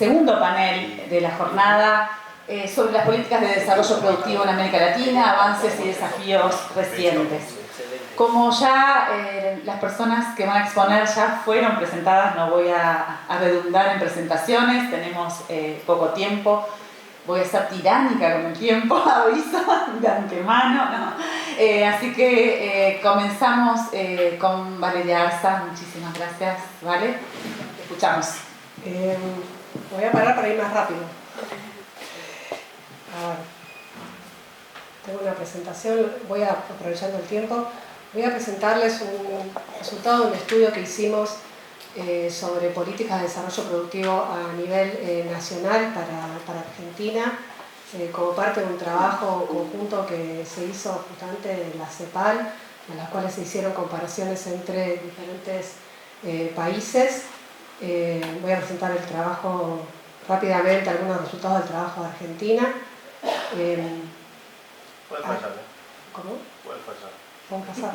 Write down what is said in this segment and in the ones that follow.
segundo panel de la jornada sobre las políticas de desarrollo productivo en América Latina, avances y desafíos recientes. Como ya las personas que van a exponer ya fueron presentadas, no voy a redundar en presentaciones, tenemos poco tiempo. Voy a ser tiránica con el tiempo, aviso de antemano, ¿no? Así que comenzamos con Valeria Arza. Muchísimas gracias, ¿vale? Te escuchamos. Voy a parar para ir más rápido. A ver. Tengo una presentación, voy aprovechando el tiempo. Voy a presentarles un resultado de un estudio que hicimos sobre políticas de desarrollo productivo a nivel nacional para Argentina, como parte de un trabajo conjunto que se hizo justamente de la CEPAL, en las cuales se hicieron comparaciones entre diferentes países. Voy a presentar el trabajo rápidamente, algunos resultados del trabajo de Argentina. Puede fallar, ¿Cómo? Puede fallar. ¿Puedo pasar?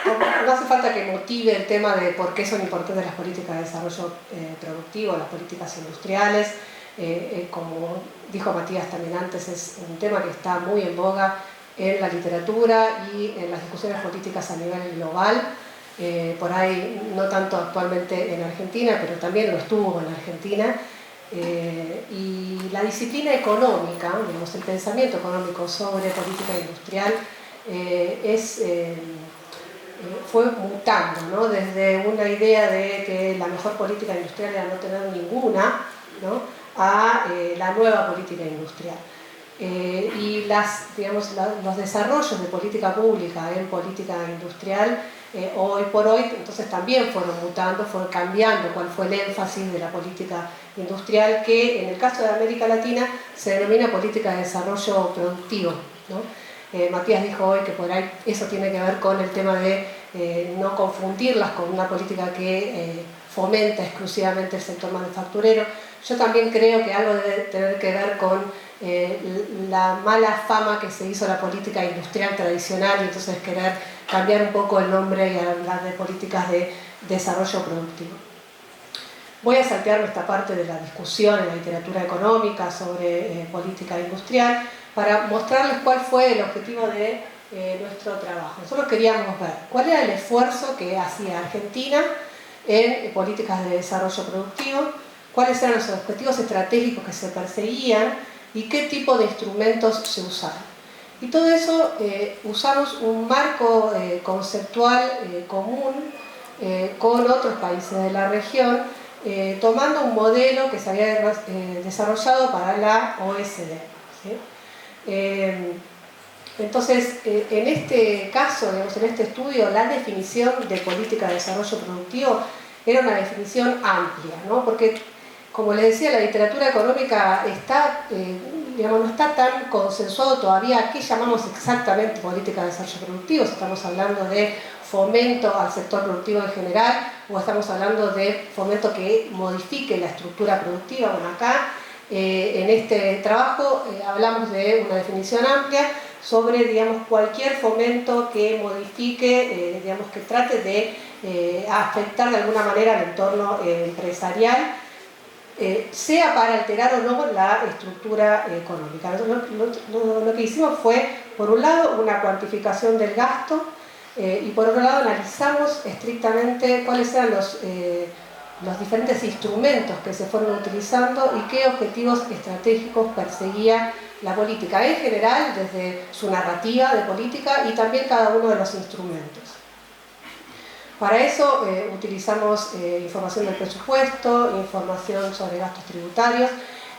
Bueno, no hace falta que motive el tema de por qué son importantes las políticas de desarrollo productivo, las políticas industriales. Como dijo Matías también antes, es un tema que está muy en boga en la literatura y en las discusiones políticas a nivel global. Por ahí, no tanto actualmente en Argentina, pero también lo estuvo en Argentina. Y la disciplina económica, digamos, el pensamiento económico sobre política industrial fue mutando, ¿no? Desde una idea de que la mejor política industrial era no tener ninguna, ¿no? A la nueva política industrial. Y los desarrollos de política pública en política industrial hoy por hoy entonces también fueron mutando, fueron cambiando cuál fue el énfasis de la política industrial, que en el caso de América Latina se denomina política de desarrollo productivo, ¿no? Matías dijo hoy que por ahí eso tiene que ver con el tema de no confundirlas con una política que fomenta exclusivamente el sector manufacturero. Yo también creo que algo debe tener que ver con la mala fama que se hizo a la política industrial tradicional y entonces querer cambiar un poco el nombre y hablar de políticas de desarrollo productivo. Voy a saltearme esta parte de la discusión en la literatura económica sobre política industrial para mostrarles cuál fue el objetivo de nuestro trabajo. Nosotros queríamos ver cuál era el esfuerzo que hacía Argentina en políticas de desarrollo productivo, cuáles eran los objetivos estratégicos que se perseguían y qué tipo de instrumentos se usaban. Y todo eso usamos un marco conceptual común con otros países de la región, tomando un modelo que se había desarrollado para la OSD, ¿sí? Entonces, en este caso, digamos, en este estudio, la definición de política de desarrollo productivo era una definición amplia, ¿no? Porque, como les decía, la literatura económica está, no está tan consensuado todavía qué llamamos exactamente política de desarrollo productivo, si estamos hablando de fomento al sector productivo en general o estamos hablando de fomento que modifique la estructura productiva. Bueno, acá en este trabajo hablamos de una definición amplia sobre, digamos, cualquier fomento que modifique, digamos, que trate de afectar de alguna manera al entorno empresarial, sea para alterar o no la estructura económica. Lo que hicimos fue, por un lado, una cuantificación del gasto y por otro lado analizamos estrictamente cuáles eran los diferentes instrumentos que se fueron utilizando y qué objetivos estratégicos perseguía la política en general, desde su narrativa de política y también cada uno de los instrumentos. Para eso utilizamos información del presupuesto, información sobre gastos tributarios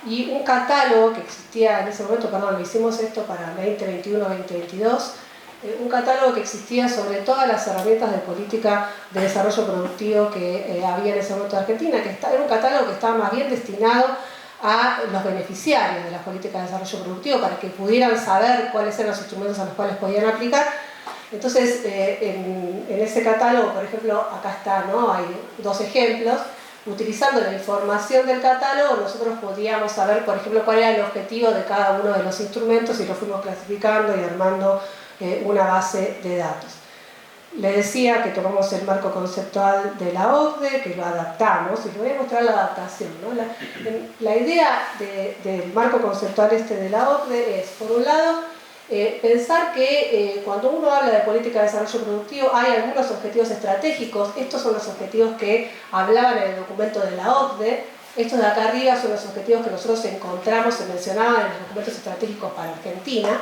y un catálogo que existía en ese momento, lo hicimos esto para 2021-2022, un catálogo que existía sobre todas las herramientas de política de desarrollo productivo que había en ese momento en Argentina, que era un catálogo que estaba más bien destinado a los beneficiarios de las políticas de desarrollo productivo para que pudieran saber cuáles eran los instrumentos a los cuales podían aplicar. Entonces, en ese catálogo, por ejemplo, acá está, ¿no? Hay dos ejemplos. Utilizando la información del catálogo, nosotros podíamos saber, por ejemplo, cuál era el objetivo de cada uno de los instrumentos y lo fuimos clasificando y armando una base de datos. Le decía que tomamos el marco conceptual de la OCDE, que lo adaptamos, y les voy a mostrar la adaptación, ¿no? La idea del marco conceptual de la OCDE es, por un lado, pensar que cuando uno habla de política de desarrollo productivo hay algunos objetivos estratégicos. Estos son los objetivos que hablaban en el documento de la OCDE. Estos de acá arriba son los objetivos que nosotros encontramos, se mencionaban en los documentos estratégicos para Argentina.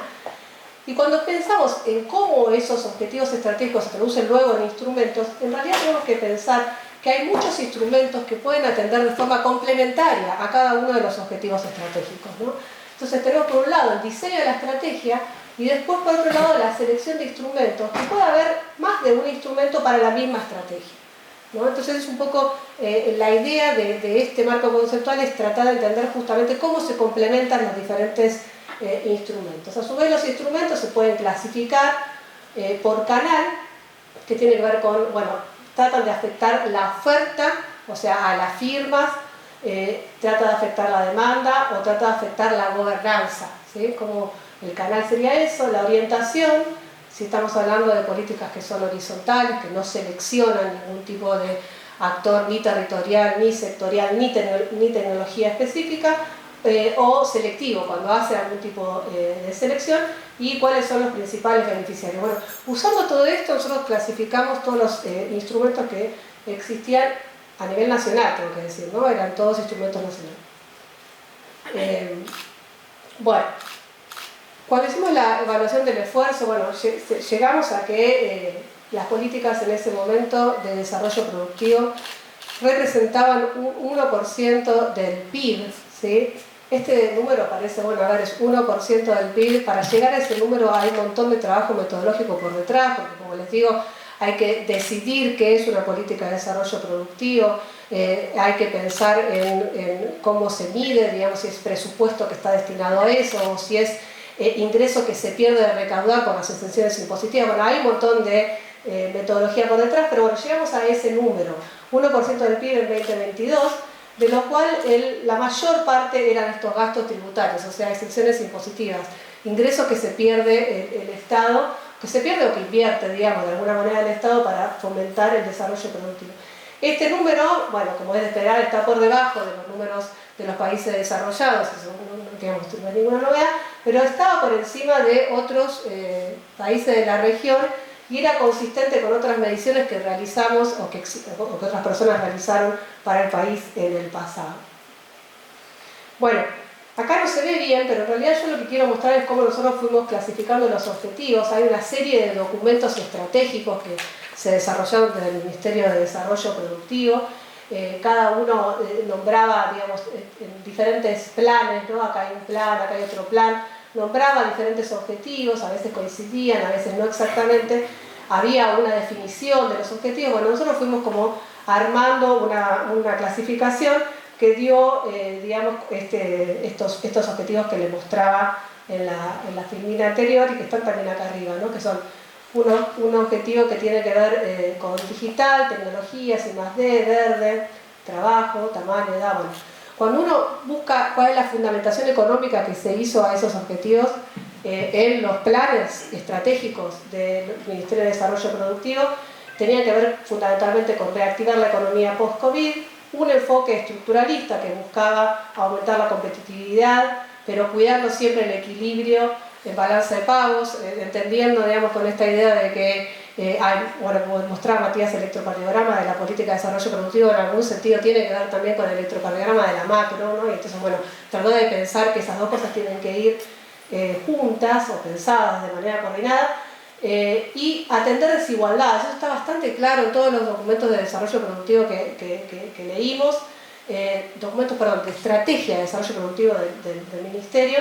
Y cuando pensamos en cómo esos objetivos estratégicos se traducen luego en instrumentos, en realidad tenemos que pensar que hay muchos instrumentos que pueden atender de forma complementaria a cada uno de los objetivos estratégicos, ¿no? Entonces tenemos por un lado el diseño de la estrategia y después por otro lado la selección de instrumentos, que puede haber más de un instrumento para la misma estrategia, ¿no? Entonces es un poco la idea de este marco conceptual, es tratar de entender justamente cómo se complementan los diferentes instrumentos. A su vez los instrumentos se pueden clasificar por canal, que tiene que ver con, bueno, tratan de afectar la oferta, o sea, a las firmas, trata de afectar la demanda o trata de afectar la gobernanza, ¿sí? Como el canal sería eso, la orientación, si estamos hablando de políticas que son horizontales, que no seleccionan ningún tipo de actor ni territorial, ni sectorial, ni tecnología específica, o selectivo, cuando hace algún tipo de selección, y cuáles son los principales beneficiarios. Bueno, usando todo esto, nosotros clasificamos todos los instrumentos que existían a nivel nacional, tengo que decir, ¿no? Eran todos instrumentos nacionales. Bueno, cuando hicimos la evaluación del esfuerzo, bueno, llegamos a que las políticas en ese momento de desarrollo productivo representaban un 1% del PIB, ¿sí? Este número parece, bueno, a ver, es 1% del PIB. Para llegar a ese número hay un montón de trabajo metodológico por detrás, porque como les digo, hay que decidir qué es una política de desarrollo productivo, hay que pensar en cómo se mide, digamos, si es presupuesto que está destinado a eso, o si es ingreso que se pierde de recaudar por las exenciones impositivas. Bueno, hay un montón de metodología por detrás, pero bueno, llegamos a ese número, 1% del PIB en 2022, de lo cual la mayor parte eran estos gastos tributarios, o sea, exenciones impositivas, ingresos que se pierde el Estado, que se pierde o que invierte, digamos, de alguna manera el Estado para fomentar el desarrollo productivo. Este número, bueno, como es de esperar, está por debajo de los números de los países desarrollados, eso digamos, no es ninguna novedad, pero estaba por encima de otros países de la región y era consistente con otras mediciones que realizamos o que otras personas realizaron para el país en el pasado. Bueno, acá no se ve bien, pero en realidad yo lo que quiero mostrar es cómo nosotros fuimos clasificando los objetivos. Hay una serie de documentos estratégicos que se desarrollaron desde el Ministerio de Desarrollo Productivo. Cada uno nombraba, digamos, en diferentes planes, ¿no? Acá hay un plan, acá hay otro plan, nombraba diferentes objetivos, a veces coincidían, a veces no exactamente, había una definición de los objetivos. Bueno, nosotros fuimos como armando una clasificación que dio, digamos, estos objetivos que les mostraba en la filmina anterior y que están también acá arriba, ¿no? Que son un objetivo que tiene que ver con digital, tecnologías, I+D, verde, trabajo, tamaño, edad. Bueno, cuando uno busca cuál es la fundamentación económica que se hizo a esos objetivos en los planes estratégicos del Ministerio de Desarrollo Productivo, tenía que ver fundamentalmente con reactivar la economía post-COVID, un enfoque estructuralista que buscaba aumentar la competitividad, pero cuidando siempre el equilibrio en balanza de pagos, entendiendo, digamos, con esta idea de que bueno, como mostraba Matías, el electrocardiograma de la política de desarrollo productivo en algún sentido tiene que ver también con el electrocardiograma de la macro, ¿no? Y entonces, bueno, trató de pensar que esas dos cosas tienen que ir juntas o pensadas de manera coordinada y atender desigualdades. Eso está bastante claro en todos los documentos de desarrollo productivo que leímos, documentos, perdón, de estrategia de desarrollo productivo del Ministerio,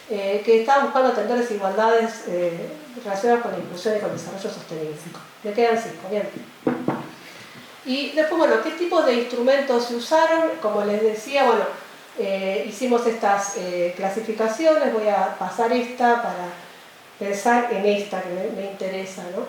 que estaba buscando atender desigualdades relacionadas con la inclusión y con el desarrollo sostenible. Me quedan 5, bien. Y después, bueno, ¿qué tipos de instrumentos se usaron? Como les decía, bueno, hicimos estas clasificaciones, voy a pasar esta para pensar en esta que me interesa, ¿no?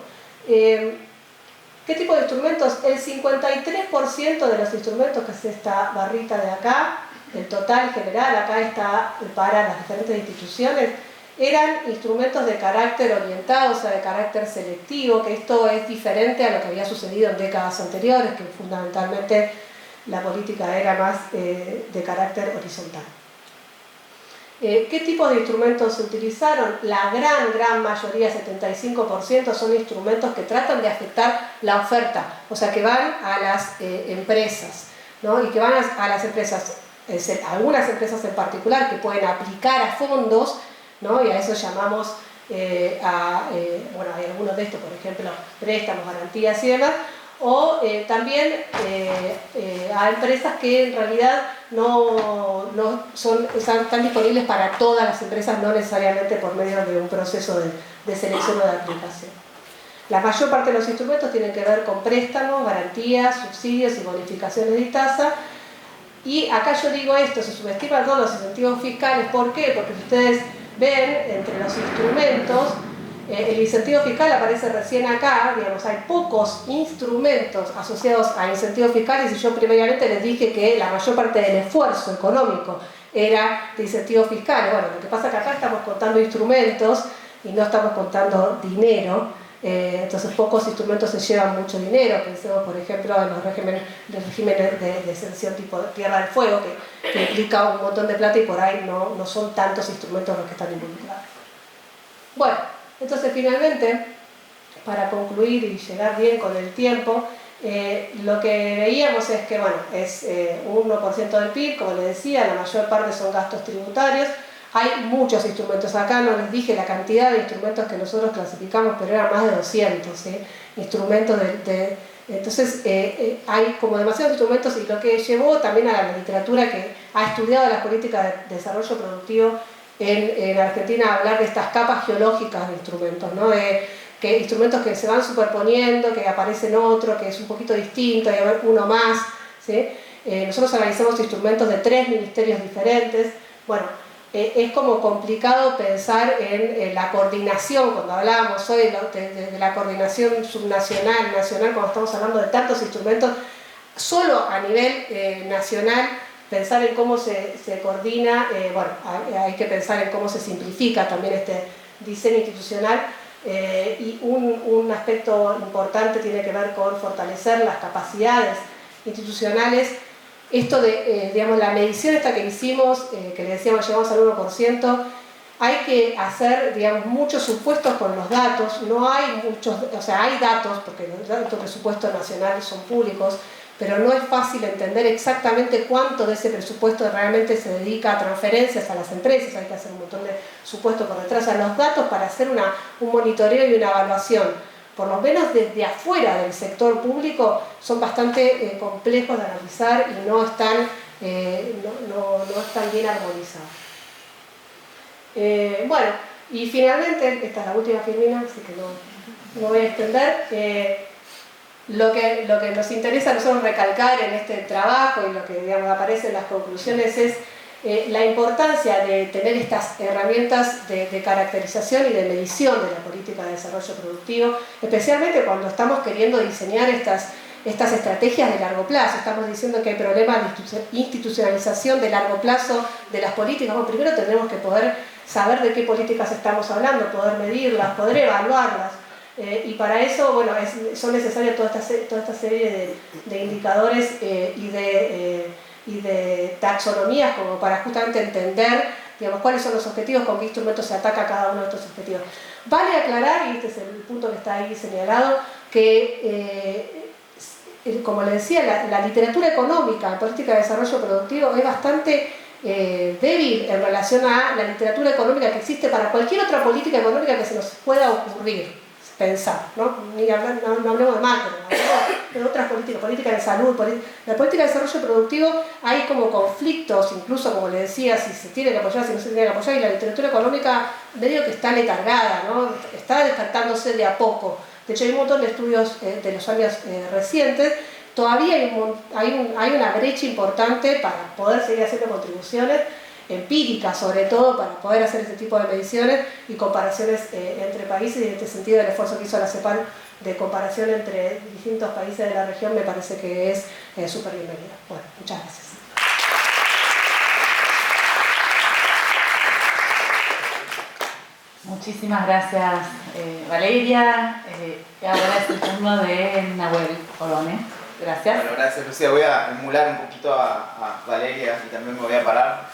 ¿Qué tipo de instrumentos? El 53% de los instrumentos, que es esta barrita de acá, el total general, acá está para las diferentes instituciones, eran instrumentos de carácter orientado, o sea, de carácter selectivo, que esto es diferente a lo que había sucedido en décadas anteriores, que fundamentalmente la política era más de carácter horizontal. ¿Qué tipos de instrumentos se utilizaron? La gran mayoría, 75%, son instrumentos que tratan de afectar la oferta, o sea, que van a las empresas, ¿no? Y que van a las empresas, algunas empresas en particular que pueden aplicar a fondos, ¿no? Y a eso llamamos, bueno, hay algunos de estos, por ejemplo, préstamos, garantías y demás, o también a empresas que en realidad no están disponibles para todas las empresas, no necesariamente por medio de un proceso de selección o de aplicación. La mayor parte de los instrumentos tienen que ver con préstamos, garantías, subsidios y bonificaciones de tasa. Y acá yo digo esto, se subestiman todos los incentivos fiscales. ¿Por qué? Porque si ustedes ven entre los instrumentos, el incentivo fiscal aparece recién acá, digamos, hay pocos instrumentos asociados a incentivos fiscales y yo primariamente les dije que la mayor parte del esfuerzo económico era de incentivos fiscales. Bueno, lo que pasa es que acá estamos contando instrumentos y no estamos contando dinero, entonces pocos instrumentos se llevan mucho dinero. Pensemos, por ejemplo, en los regímenes de exención tipo Tierra del Fuego, que implica un montón de plata y por ahí no son tantos instrumentos los que están involucrados. Bueno, entonces finalmente, para concluir y llegar bien con el tiempo, lo que veíamos es que, bueno, es un 1% del PIB, como les decía, la mayor parte son gastos tributarios. Hay muchos instrumentos acá, no les dije la cantidad de instrumentos que nosotros clasificamos, pero eran más de 200 instrumentos entonces hay como demasiados instrumentos, y lo que llevó también a la literatura que ha estudiado las políticas de desarrollo productivo en Argentina a hablar de estas capas geológicas de instrumentos, ¿no? Que instrumentos que se van superponiendo, que aparecen otro, que es un poquito distinto, hay uno más, ¿sí? Nosotros analizamos instrumentos de 3 ministerios diferentes. Bueno, es como complicado pensar en la coordinación, cuando hablábamos hoy de la coordinación subnacional, nacional, cuando estamos hablando de tantos instrumentos, solo a nivel nacional, pensar en cómo se coordina, bueno, hay que pensar en cómo se simplifica también este diseño institucional, y un aspecto importante tiene que ver con fortalecer las capacidades institucionales. Esto de, digamos, la medición esta que hicimos, que le decíamos llegamos al 1%, hay que hacer, digamos, muchos supuestos con los datos. No hay muchos, o sea, hay datos, porque los datos de presupuesto nacional son públicos, pero no es fácil entender exactamente cuánto de ese presupuesto realmente se dedica a transferencias a las empresas. Hay que hacer un montón de supuestos por detrás. O sea, los datos para hacer un monitoreo y una evaluación, por lo menos desde afuera del sector público, son bastante complejos de analizar y no están bien armonizados. Bueno, y finalmente, esta es la última filmina, así que no voy a extender. Lo que nos interesa a nosotros recalcar en este trabajo y lo que, digamos, aparece en las conclusiones es la importancia de tener estas herramientas de caracterización y de medición de la política de desarrollo productivo, especialmente cuando estamos queriendo diseñar estas estrategias de largo plazo. Estamos diciendo que hay problemas de institucionalización de largo plazo de las políticas. Bueno, primero tendremos que poder saber de qué políticas estamos hablando, poder medirlas, poder evaluarlas. Y para eso, bueno, son necesarias toda esta serie de indicadores y de taxonomías, como para justamente entender, digamos, cuáles son los objetivos, con qué instrumentos se ataca cada uno de estos objetivos. Vale aclarar, y este es el punto que está ahí señalado, que, como les decía, la literatura económica en política de desarrollo productivo es bastante débil en relación a la literatura económica que existe para cualquier otra política económica que se nos pueda ocurrir pensar, ¿no? No hablemos de macro, hablemos de otras políticas de salud, la política de desarrollo productivo. Hay como conflictos, incluso como les decía, si se tiene que apoyar, si no se tiene que apoyar, y la literatura económica medio que está letargada, ¿no? Está despertándose de a poco. De hecho, hay un montón de estudios de los años recientes. Todavía hay una brecha importante para poder seguir haciendo contribuciones empíricas, sobre todo, para poder hacer este tipo de mediciones y comparaciones entre países, y en este sentido el esfuerzo que hizo la CEPAL de comparación entre distintos países de la región me parece que es súper bienvenido. Bueno, muchas gracias. Muchísimas gracias, Valeria. Ahora es el turno de Nahuel Odone. Gracias. Bueno, gracias, Lucía. Voy a emular un poquito a Valeria y también me voy a parar.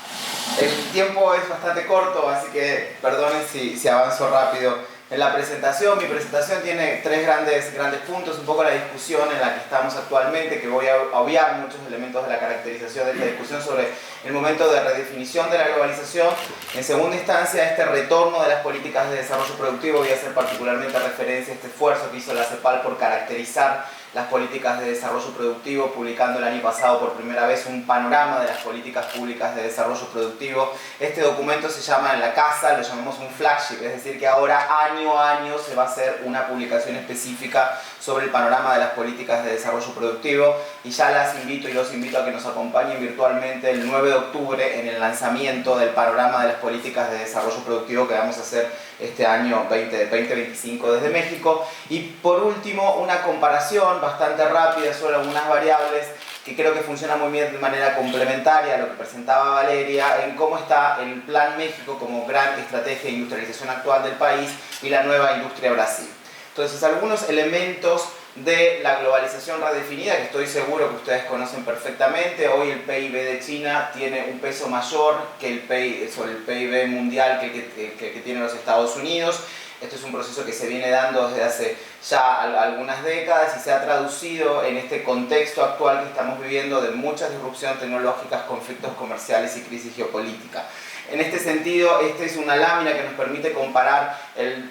El tiempo es bastante corto, así que perdonen si avanzo rápido en la presentación. Mi presentación tiene tres grandes puntos, un poco la discusión en la que estamos actualmente, que voy a obviar muchos elementos de la caracterización de esta discusión sobre el momento de redefinición de la globalización. En segunda instancia, este retorno de las políticas de desarrollo productivo. Voy a hacer particularmente referencia a este esfuerzo que hizo la CEPAL por caracterizar las políticas de desarrollo productivo, publicando el año pasado por primera vez un panorama de las políticas públicas de desarrollo productivo. Este documento se llama en la casa, lo llamamos un flagship, es decir que ahora año a año se va a hacer una publicación específica sobre el panorama de las políticas de desarrollo productivo, y ya las invito y los invito a que nos acompañen virtualmente el 9 de octubre en el lanzamiento del panorama de las políticas de desarrollo productivo que vamos a hacer este año 2025 desde México. Y por último, una comparación bastante rápida sobre algunas variables que creo que funciona muy bien de manera complementaria a lo que presentaba Valeria, en cómo está el Plan México como gran estrategia de industrialización actual del país y la nueva industria Brasil. Entonces, algunos elementos de la globalización redefinida que estoy seguro que ustedes conocen perfectamente. Hoy el PIB de China tiene un peso mayor que sobre el PIB mundial que tienen los Estados Unidos. Esto es un proceso que se viene dando desde hace ya algunas décadas y se ha traducido en este contexto actual que estamos viviendo de muchas disrupciones tecnológicas, conflictos comerciales y crisis geopolítica. En este sentido, esta es una lámina que nos permite comparar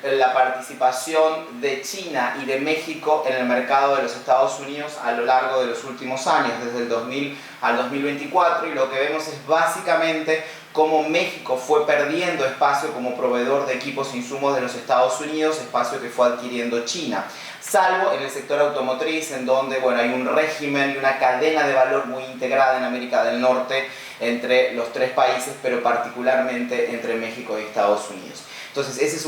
la participación de China y de México en el mercado de los Estados Unidos a lo largo de los últimos años, desde el 2000 al 2024, y lo que vemos es básicamente cómo México fue perdiendo espacio como proveedor de equipos e insumos de los Estados Unidos, espacio que fue adquiriendo China, salvo en el sector automotriz, en donde hay un régimen y una cadena de valor muy integrada en América del Norte entre los tres países, pero particularmente entre México y Estados Unidos. Entonces, ese es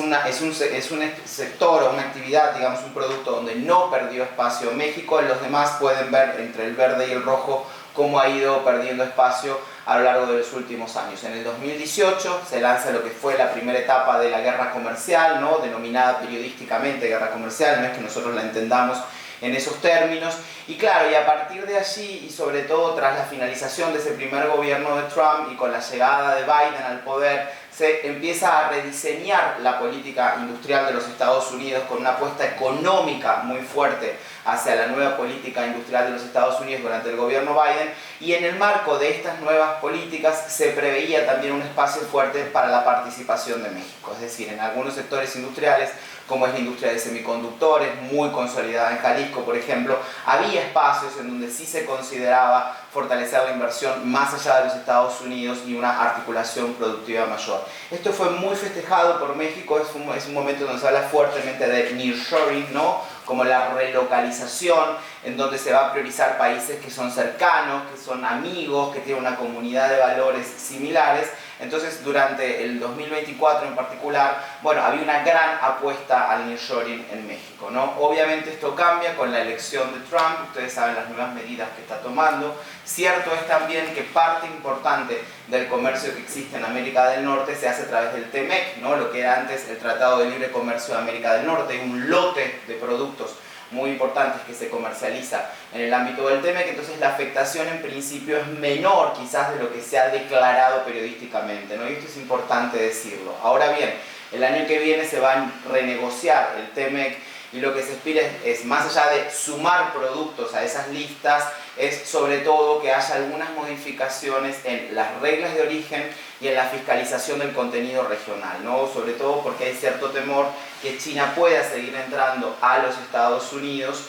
un sector o una actividad, digamos, un producto donde no perdió espacio México. En los demás pueden ver entre el verde y el rojo cómo ha ido perdiendo espacio a lo largo de los últimos años. En el 2018 se lanza lo que fue la primera etapa de la guerra comercial, ¿no? Denominada periodísticamente guerra comercial, no es que nosotros la entendamos en esos términos, y claro, y a partir de allí, y sobre todo tras la finalización de ese primer gobierno de Trump y con la llegada de Biden al poder, se empieza a rediseñar la política industrial de los Estados Unidos con una apuesta económica muy fuerte hacia la nueva política industrial de los Estados Unidos durante el gobierno Biden, y en el marco de estas nuevas políticas se preveía también un espacio fuerte para la participación de México, es decir, en algunos sectores industriales como es la industria de semiconductores, muy consolidada en Jalisco, por ejemplo, había espacios en donde sí se consideraba fortalecer la inversión más allá de los Estados Unidos y una articulación productiva mayor. Esto fue muy festejado por México, es un momento donde se habla fuertemente de nearshoring, ¿no? Como la relocalización, en donde se va a priorizar países que son cercanos, que son amigos, que tienen una comunidad de valores similares. Entonces, durante el 2024 en particular, había una gran apuesta al nearshoring en México, ¿no? Obviamente esto cambia con la elección de Trump, ustedes saben las nuevas medidas que está tomando. Cierto es también que parte importante del comercio que existe en América del Norte se hace a través del TMEC, ¿no? Lo que era antes el Tratado de Libre Comercio de América del Norte, un lote de productos muy importantes que se comercializa en el ámbito del TMEC. Entonces la afectación en principio es menor quizás de lo que se ha declarado periodísticamente, ¿no? Y esto es importante decirlo. Ahora bien, el año que viene se va a renegociar el TMEC y lo que se aspira es más allá de sumar productos a esas listas, es sobre todo que haya algunas modificaciones en las reglas de origen y en la fiscalización del contenido regional, ¿no? Sobre todo porque hay cierto temor que China pueda seguir entrando a los Estados Unidos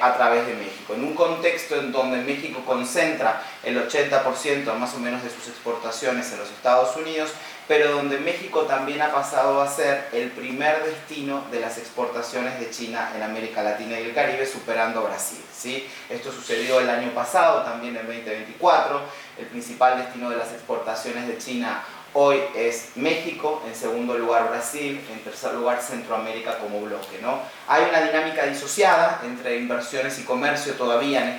a través de México. En un contexto en donde México concentra el 80% más o menos de sus exportaciones en los Estados Unidos, pero donde México también ha pasado a ser el primer destino de las exportaciones de China en América Latina y el Caribe, superando a Brasil, ¿sí? Esto sucedió el año pasado, también en 2024, el principal destino de las exportaciones de China hoy es México, en segundo lugar Brasil, en tercer lugar Centroamérica como bloque, ¿no? Hay una dinámica disociada entre inversiones y comercio todavía en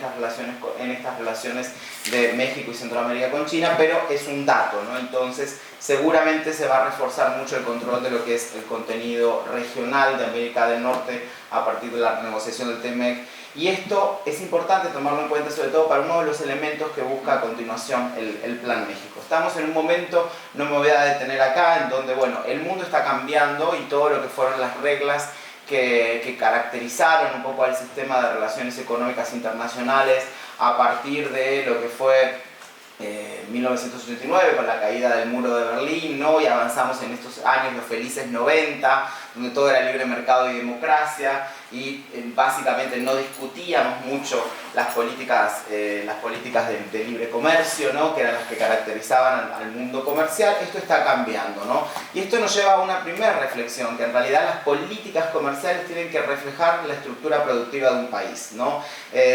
estas relaciones de México y Centroamérica con China, pero es un dato, ¿no? Entonces seguramente se va a reforzar mucho el control de lo que es el contenido regional de América del Norte a partir de la negociación del TMEC. Y esto es importante tomarlo en cuenta, sobre todo para uno de los elementos que busca a continuación el Plan México. Estamos en un momento, no me voy a detener acá, en donde bueno, el mundo está cambiando y todo lo que fueron las reglas que caracterizaron un poco al sistema de relaciones económicas internacionales a partir de lo que fue 1989 con la caída del muro de Berlín, ¿no? Y avanzamos en estos años, los felices 90, donde todo era libre mercado y democracia, y básicamente no discutíamos mucho las políticas de libre comercio, ¿no? Que eran las que caracterizaban al mundo comercial. Esto está cambiando, ¿no? Y esto nos lleva a una primera reflexión, que en realidad las políticas comerciales tienen que reflejar la estructura productiva de un país, ¿no?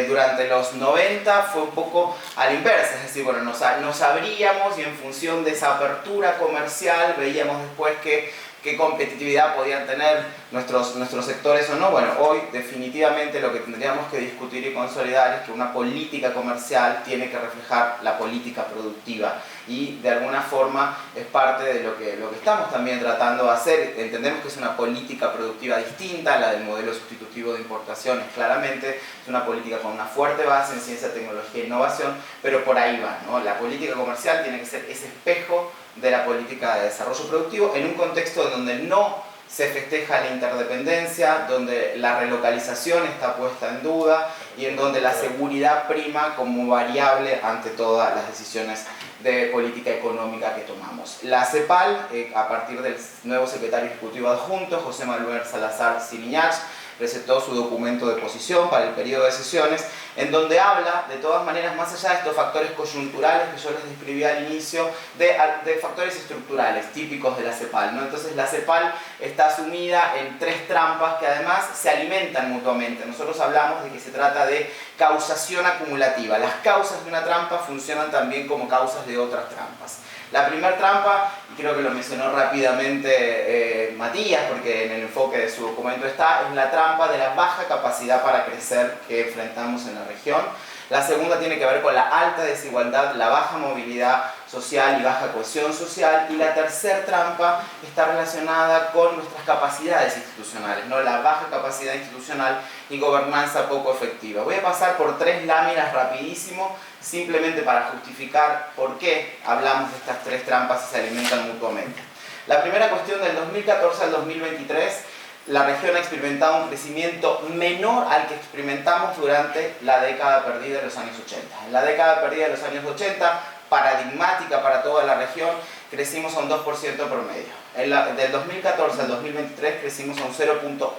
Durante los 90 fue un poco a la inversa, es decir, bueno, nos abríamos y en función de esa apertura comercial veíamos después qué competitividad podían tener nuestros sectores o no. Bueno, hoy definitivamente lo que tendríamos que discutir y consolidar es que una política comercial tiene que reflejar la política productiva y de alguna forma es parte de lo que estamos también tratando de hacer. Entendemos que es una política productiva distinta a la del modelo sustitutivo de importaciones, claramente es una política con una fuerte base en ciencia, tecnología e innovación, pero por ahí va, ¿no? La política comercial tiene que ser ese espejo de la política de desarrollo productivo en un contexto en donde no se festeja la interdependencia, donde la relocalización está puesta en duda y en donde la seguridad prima como variable ante todas las decisiones de política económica que tomamos. La CEPAL, a partir del nuevo secretario ejecutivo adjunto, José Manuel Salazar Siriñach, presentó su documento de posición para el periodo de sesiones, en donde habla, de todas maneras, más allá de estos factores coyunturales que yo les describí al inicio, de factores estructurales típicos de la CEPAL, ¿no? Entonces la CEPAL está sumida en tres trampas que además se alimentan mutuamente. Nosotros hablamos de que se trata de causación acumulativa. Las causas de una trampa funcionan también como causas de otras trampas. La primera trampa, y creo que lo mencionó rápidamente Matías, porque en el enfoque de su documento está, es la trampa de la baja capacidad para crecer que enfrentamos en la región. La segunda tiene que ver con la alta desigualdad, la baja movilidad social y baja cohesión social. Y la tercera trampa está relacionada con nuestras capacidades institucionales, ¿no? La baja capacidad institucional y gobernanza poco efectiva. Voy a pasar por tres láminas rapidísimo, simplemente para justificar por qué hablamos de estas tres trampas y se alimentan mutuamente. La primera cuestión, del 2014 al 2023, la región ha experimentado un crecimiento menor al que experimentamos durante la década perdida de los años 80. En la década perdida de los años 80, paradigmática para toda la región, crecimos a un 2% promedio. Del 2014 al 2023 crecimos a un 0.8%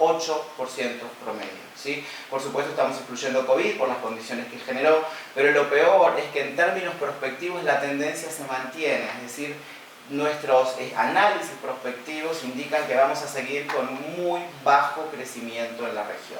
promedio, ¿sí? Por supuesto estamos excluyendo COVID por las condiciones que generó, pero lo peor es que en términos prospectivos la tendencia se mantiene, es decir, nuestros análisis prospectivos indican que vamos a seguir con muy bajo crecimiento en la región.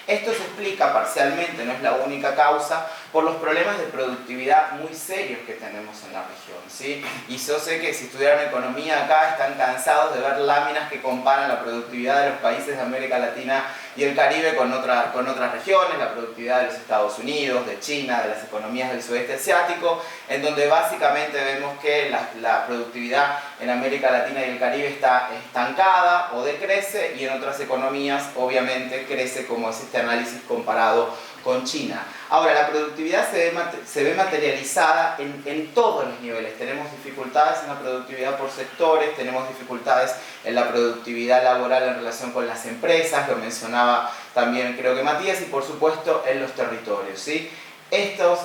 Esto se explica parcialmente, no es la única causa, por los problemas de productividad muy serios que tenemos en la región, ¿sí? Y yo sé que si estudiaron economía acá están cansados de ver láminas que comparan la productividad de los países de América Latina y el Caribe con otras regiones, la productividad de los Estados Unidos, de China, de las economías del sudeste asiático, en donde básicamente vemos que la productividad en América Latina y el Caribe está estancada o decrece, y en otras economías obviamente crece, como es este análisis comparado con China. Ahora, la productividad se ve materializada en todos los niveles. Tenemos dificultades en la productividad por sectores, tenemos dificultades en la productividad laboral en relación con las empresas, lo mencionaba también creo que Matías, y por supuesto en los territorios, ¿sí? Estos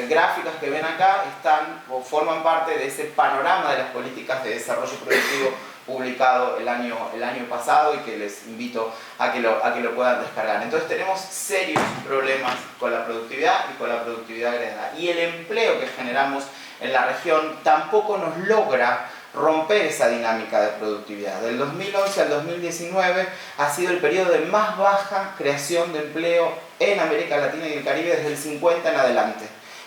gráficos que ven acá forman parte de ese panorama de las políticas de desarrollo productivo publicado el año pasado y que les invito a que lo puedan descargar. Entonces tenemos serios problemas con la productividad y con la productividad agregada. Y el empleo que generamos en la región tampoco nos logra romper esa dinámica de productividad. Del 2011 al 2019 ha sido el periodo de más baja creación de empleo en América Latina y el Caribe desde el 50 en adelante.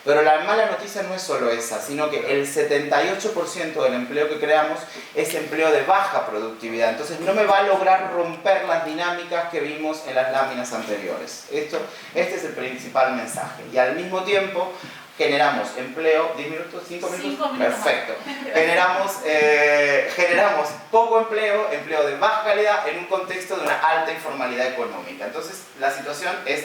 Pero la mala noticia no es solo esa, sino que el 78% del empleo que creamos es empleo de baja productividad. Entonces no me va a lograr romper las dinámicas que vimos en las láminas anteriores. Este es el principal mensaje. Y al mismo tiempo generamos empleo, 10 minutos, 5 minutos, 5 minutos. Perfecto. Generamos poco empleo, empleo de baja calidad en un contexto de una alta informalidad económica. Entonces la situación es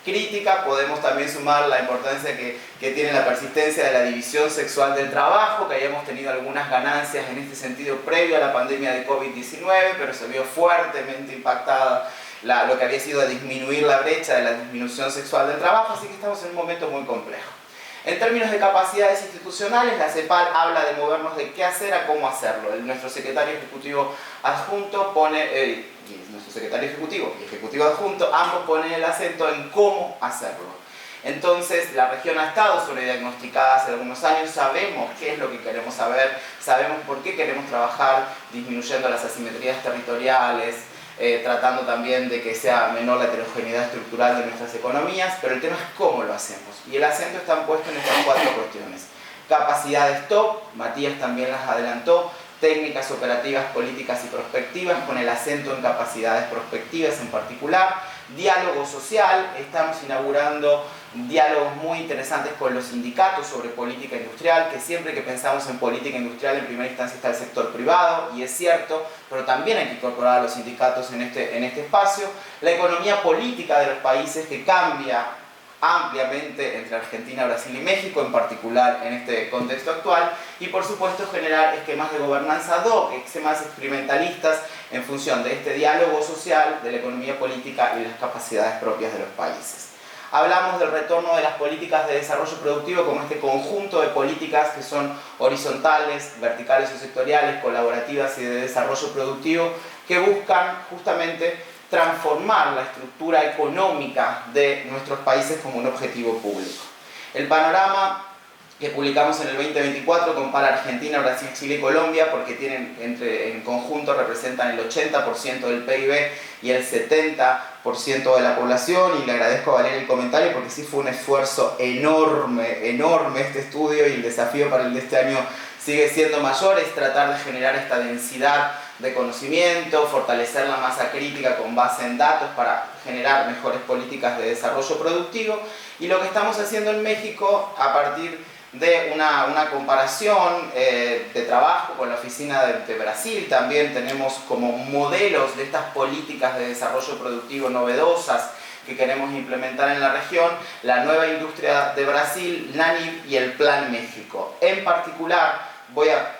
crítica. Podemos también sumar la importancia que tiene la persistencia de la división sexual del trabajo, que hayamos tenido algunas ganancias en este sentido previo a la pandemia de COVID-19, pero se vio fuertemente impactada lo que había sido de disminuir la brecha de la disminución sexual del trabajo, así que estamos en un momento muy complejo. En términos de capacidades institucionales, la CEPAL habla de movernos de qué hacer a cómo hacerlo. Nuestro secretario ejecutivo adjunto nuestro secretario ejecutivo y ejecutivo adjunto, ambos ponen el acento en cómo hacerlo. Entonces, la región ha estado sobrediagnosticada hace algunos años, sabemos qué es lo que queremos saber, sabemos por qué queremos trabajar disminuyendo las asimetrías territoriales, tratando también de que sea menor la heterogeneidad estructural de nuestras economías, pero el tema es cómo lo hacemos. Y el acento está puesto en estas 4 cuestiones. Capacidades top, Matías también las adelantó, técnicas operativas, políticas y prospectivas, con el acento en capacidades prospectivas en particular. Diálogo social, estamos inaugurando diálogos muy interesantes con los sindicatos sobre política industrial, que siempre que pensamos en política industrial en primera instancia está el sector privado, y es cierto, pero también hay que incorporar a los sindicatos en este espacio. La economía política de los países, que cambia ampliamente entre Argentina, Brasil y México, en particular en este contexto actual, y por supuesto generar esquemas de gobernanza ad hoc, esquemas experimentalistas en función de este diálogo social, de la economía política y las capacidades propias de los países. Hablamos del retorno de las políticas de desarrollo productivo como este conjunto de políticas que son horizontales, verticales o sectoriales, colaborativas y de desarrollo productivo, que buscan justamente transformar la estructura económica de nuestros países como un objetivo público. El panorama que publicamos en el 2024 compara Argentina, Brasil, Chile y Colombia, porque en conjunto representan el 80% del PIB y el 70% de la población, y le agradezco a Valeria el comentario porque sí fue un esfuerzo enorme este estudio, y el desafío para el de este año sigue siendo mayor, es tratar de generar esta densidad de conocimiento, fortalecer la masa crítica con base en datos para generar mejores políticas de desarrollo productivo. Y lo que estamos haciendo en México, a partir de una comparación de trabajo con la oficina de Brasil, también tenemos como modelos de estas políticas de desarrollo productivo novedosas que queremos implementar en la región, la nueva industria de Brasil, NANIP y el Plan México. En particular, voy a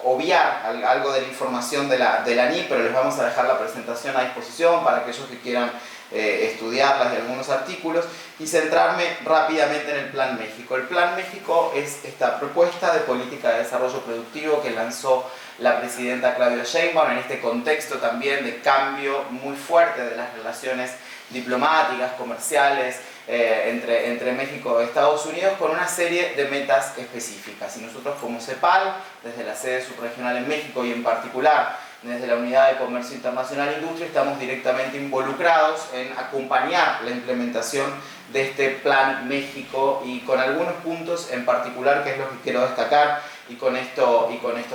obviar algo de la información de la NIP, pero les vamos a dejar la presentación a disposición para aquellos que quieran estudiarlas y algunos artículos, y centrarme rápidamente en el Plan México. El Plan México es esta propuesta de política de desarrollo productivo que lanzó la presidenta Claudia Sheinbaum en este contexto también de cambio muy fuerte de las relaciones diplomáticas, comerciales, entre México y Estados Unidos, con una serie de metas específicas. Y nosotros como CEPAL, desde la sede subregional en México y en particular desde la Unidad de Comercio Internacional e Industria, estamos directamente involucrados en acompañar la implementación de este Plan México, y con algunos puntos en particular que es lo que quiero destacar, y con esto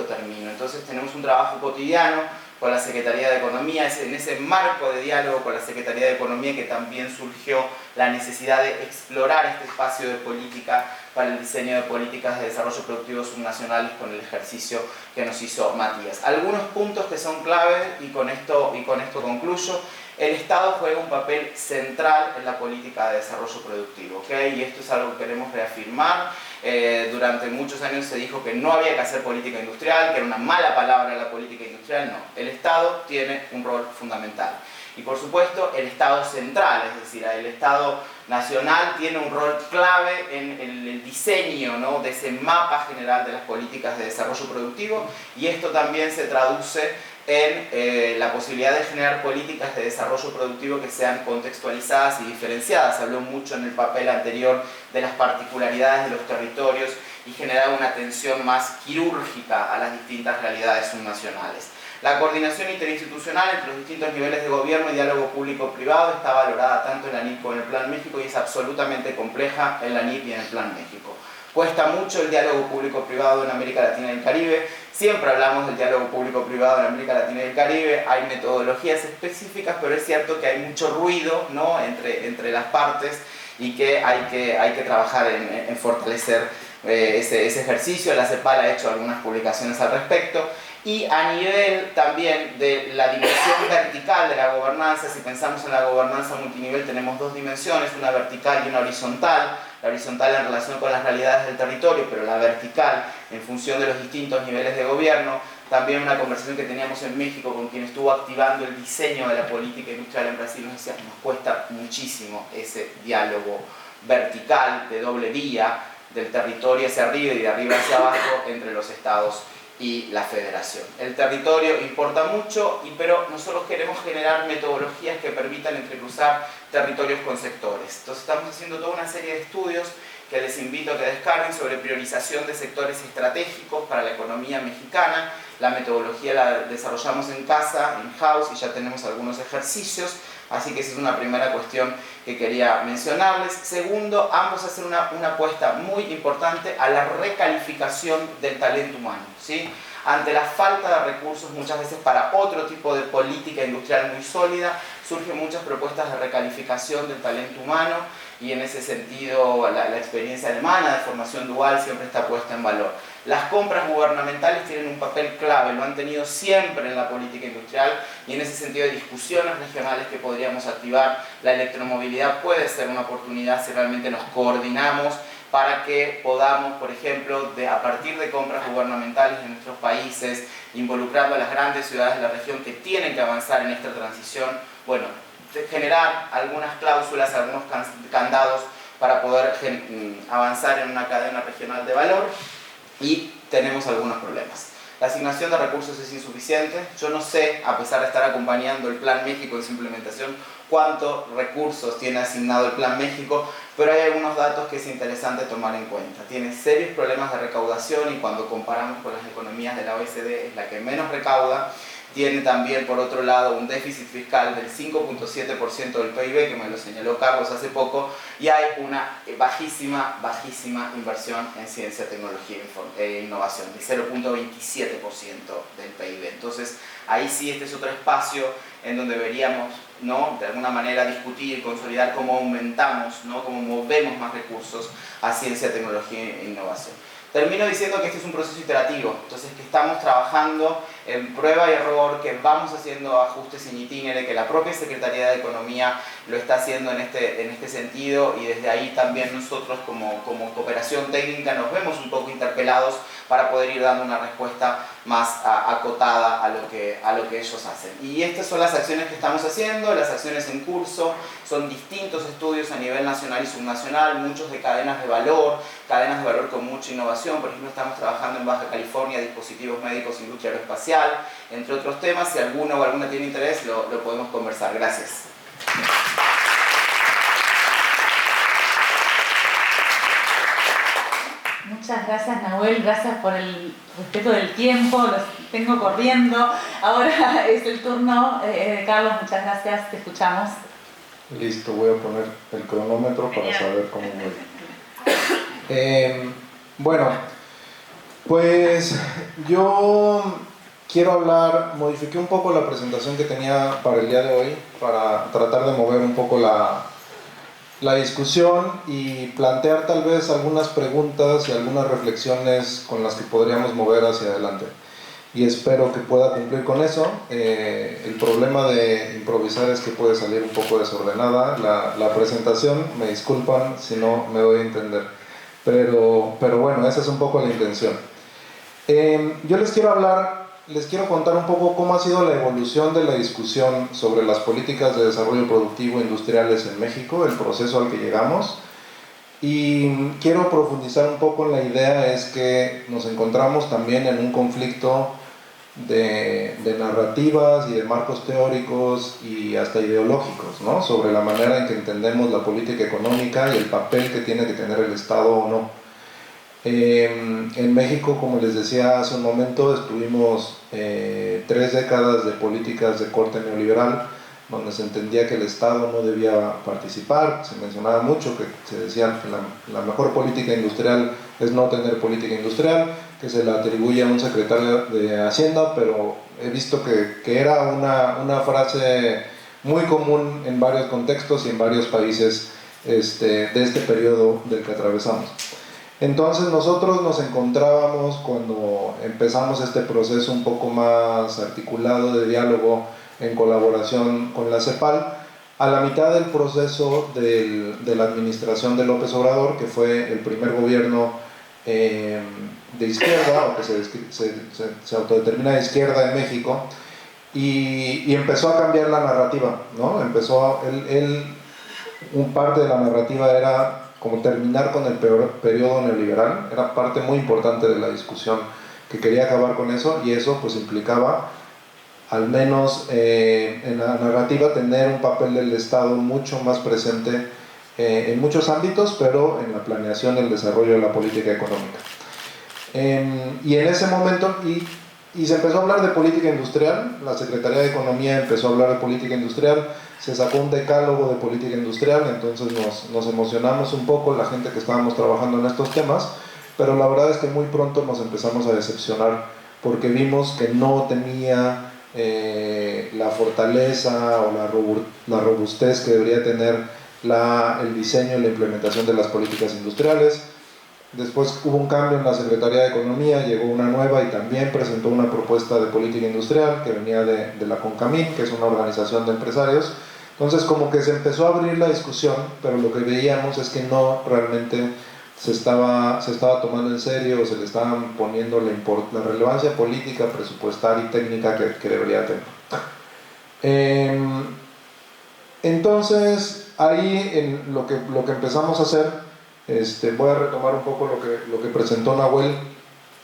termino. Entonces tenemos un trabajo cotidiano con la Secretaría de Economía, es en ese marco de diálogo con la Secretaría de Economía que también surgió la necesidad de explorar este espacio de política para el diseño de políticas de desarrollo productivo subnacionales, con el ejercicio que nos hizo Matías. Algunos puntos que son claves, y con esto concluyo. El Estado juega un papel central en la política de desarrollo productivo, ¿okay? Y esto es algo que queremos reafirmar. Durante muchos años se dijo que no había que hacer política industrial, que era una mala palabra la política industrial. No, el Estado tiene un rol fundamental. Y por supuesto el Estado central, es decir, el Estado nacional tiene un rol clave en el diseño, ¿no?, de ese mapa general de las políticas de desarrollo productivo, y esto también se traduce en la posibilidad de generar políticas de desarrollo productivo que sean contextualizadas y diferenciadas. Se habló mucho en el papel anterior de las particularidades de los territorios y generar una atención más quirúrgica a las distintas realidades subnacionales. La coordinación interinstitucional entre los distintos niveles de gobierno y diálogo público-privado está valorada tanto en la NIP como en el Plan México y es absolutamente compleja en la NIP y en el Plan México. Cuesta mucho el diálogo público-privado en América Latina y el Caribe. Siempre hablamos del diálogo público-privado en América Latina y el Caribe. Hay metodologías específicas, pero es cierto que hay mucho ruido, ¿no?, entre las partes y que hay que trabajar en fortalecer ese ejercicio. La CEPAL ha hecho algunas publicaciones al respecto. Y a nivel también de la dimensión vertical de la gobernanza, si pensamos en la gobernanza multinivel, tenemos dos dimensiones, una vertical y una horizontal. La horizontal en relación con las realidades del territorio, pero la vertical en función de los distintos niveles de gobierno. También una conversación que teníamos en México con quien estuvo activando el diseño de la política industrial en Brasil, nos decía que nos cuesta muchísimo ese diálogo vertical de doble vía, del territorio hacia arriba y de arriba hacia abajo entre los estados y la federación. El territorio importa mucho, pero nosotros queremos generar metodologías que permitan entrecruzar territorios con sectores. Entonces estamos haciendo toda una serie de estudios que les invito a que descarguen sobre priorización de sectores estratégicos para la economía mexicana. La metodología la desarrollamos en casa, in-house, y ya tenemos algunos ejercicios, así que esa es una primera cuestión que quería mencionarles. Segundo, ambos hacen una apuesta muy importante a la recalificación del talento humano, ¿sí? Ante la falta de recursos muchas veces para otro tipo de política industrial muy sólida, surgen muchas propuestas de recalificación del talento humano y en ese sentido la experiencia alemana de formación dual siempre está puesta en valor. Las compras gubernamentales tienen un papel clave, lo han tenido siempre en la política industrial y en ese sentido hay discusiones regionales que podríamos activar. La electromovilidad puede ser una oportunidad si realmente nos coordinamos para que podamos, por ejemplo, a partir de compras gubernamentales en nuestros países, involucrando a las grandes ciudades de la región que tienen que avanzar en esta transición, bueno, generar algunas cláusulas, algunos candados para poder avanzar en una cadena regional de valor, y tenemos algunos problemas. La asignación de recursos es insuficiente. Yo no sé, a pesar de estar acompañando el Plan México en su implementación, cuántos recursos tiene asignado el Plan México, pero hay algunos datos que es interesante tomar en cuenta. Tiene serios problemas de recaudación y cuando comparamos con las economías de la OECD es la que menos recauda. Tiene también, por otro lado, un déficit fiscal del 5.7% del PIB, que me lo señaló Carlos hace poco, y hay una bajísima inversión en ciencia, tecnología e innovación, del 0.27% del PIB. Entonces, ahí sí este es otro espacio en donde deberíamos, ¿no?, de alguna manera discutir y consolidar cómo aumentamos, ¿no?, cómo movemos más recursos a ciencia, tecnología e innovación. Termino diciendo que este es un proceso iterativo, entonces que estamos trabajando en prueba y error, que vamos haciendo ajustes in itinere, que la propia Secretaría de Economía lo está haciendo en este sentido, y desde ahí también nosotros como cooperación técnica nos vemos un poco interpelados para poder ir dando una respuesta más acotada a lo que ellos hacen. Y estas son las acciones que estamos haciendo, las acciones en curso, son distintos estudios a nivel nacional y subnacional, muchos de cadenas de valor con mucha innovación. Por ejemplo, estamos trabajando en Baja California, dispositivos médicos, industria aeroespacial, entre otros temas. Si alguno o alguna tiene interés, lo podemos conversar. Gracias. Muchas gracias, Nahuel, gracias por el respeto del tiempo, los tengo corriendo. Ahora es el turno de Carlos, muchas gracias, te escuchamos. Listo, voy a poner el cronómetro para saber cómo voy. Bueno, pues yo quiero modifiqué un poco la presentación que tenía para el día de hoy, para tratar de mover un poco la discusión y plantear tal vez algunas preguntas y algunas reflexiones con las que podríamos mover hacia adelante. Y espero que pueda cumplir con eso. El problema de improvisar es que puede salir un poco desordenada la presentación, me disculpan si no me doy a entender. Pero bueno, esa es un poco la intención. Yo les quiero contar un poco cómo ha sido la evolución de la discusión sobre las políticas de desarrollo productivo industriales en México, el proceso al que llegamos. Y quiero profundizar un poco en la idea, es que nos encontramos también en un conflicto de narrativas y de marcos teóricos y hasta ideológicos, ¿no?, sobre la manera en que entendemos la política económica y el papel que tiene que tener el Estado o no. En México, como les decía hace un momento, estuvimos 3 décadas de políticas de corte neoliberal, donde se entendía que el Estado no debía participar. Se mencionaba mucho que se decía que la mejor política industrial es no tener política industrial, que se le atribuye a un secretario de Hacienda, pero he visto que era una frase muy común en varios contextos y en varios países de este periodo del que atravesamos. Entonces nosotros nos encontrábamos, cuando empezamos este proceso un poco más articulado de diálogo en colaboración con la CEPAL, a la mitad del proceso de la administración de López Obrador, que fue el primer gobierno de izquierda, o que se autodetermina de izquierda en México, y empezó a cambiar la narrativa, ¿no? Un parte de la narrativa era como terminar con el periodo neoliberal, era parte muy importante de la discusión, que quería acabar con eso, y eso pues implicaba, al menos en la narrativa, tener un papel del Estado mucho más presente en muchos ámbitos, pero en la planeación y el desarrollo de la política económica. Y en ese momento, y se empezó a hablar de política industrial, la Secretaría de Economía empezó a hablar de política industrial, se sacó un decálogo de política industrial, entonces nos emocionamos un poco la gente que estábamos trabajando en estos temas, pero la verdad es que muy pronto nos empezamos a decepcionar, porque vimos que no tenía la fortaleza o la robustez que debería tener el diseño y la implementación de las políticas industriales. Después hubo un cambio en la Secretaría de Economía, llegó una nueva y también presentó una propuesta de política industrial que venía de la CONCAMIN, que es una organización de empresarios. Entonces como que se empezó a abrir la discusión, pero lo que veíamos es que no realmente se estaba tomando en serio, o se le estaban poniendo la relevancia política, presupuestaria y técnica que debería tener. Entonces ahí lo que empezamos a hacer, voy a retomar un poco lo que presentó Nahuel,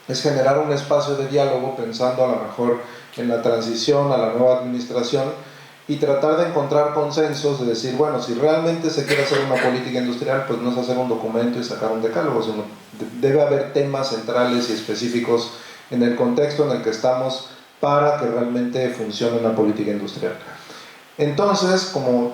es generar un espacio de diálogo pensando a lo mejor en la transición a la nueva administración y tratar de encontrar consensos, de decir, bueno, si realmente se quiere hacer una política industrial, pues no es hacer un documento y sacar un decálogo, sino debe haber temas centrales y específicos en el contexto en el que estamos para que realmente funcione una política industrial. Entonces, como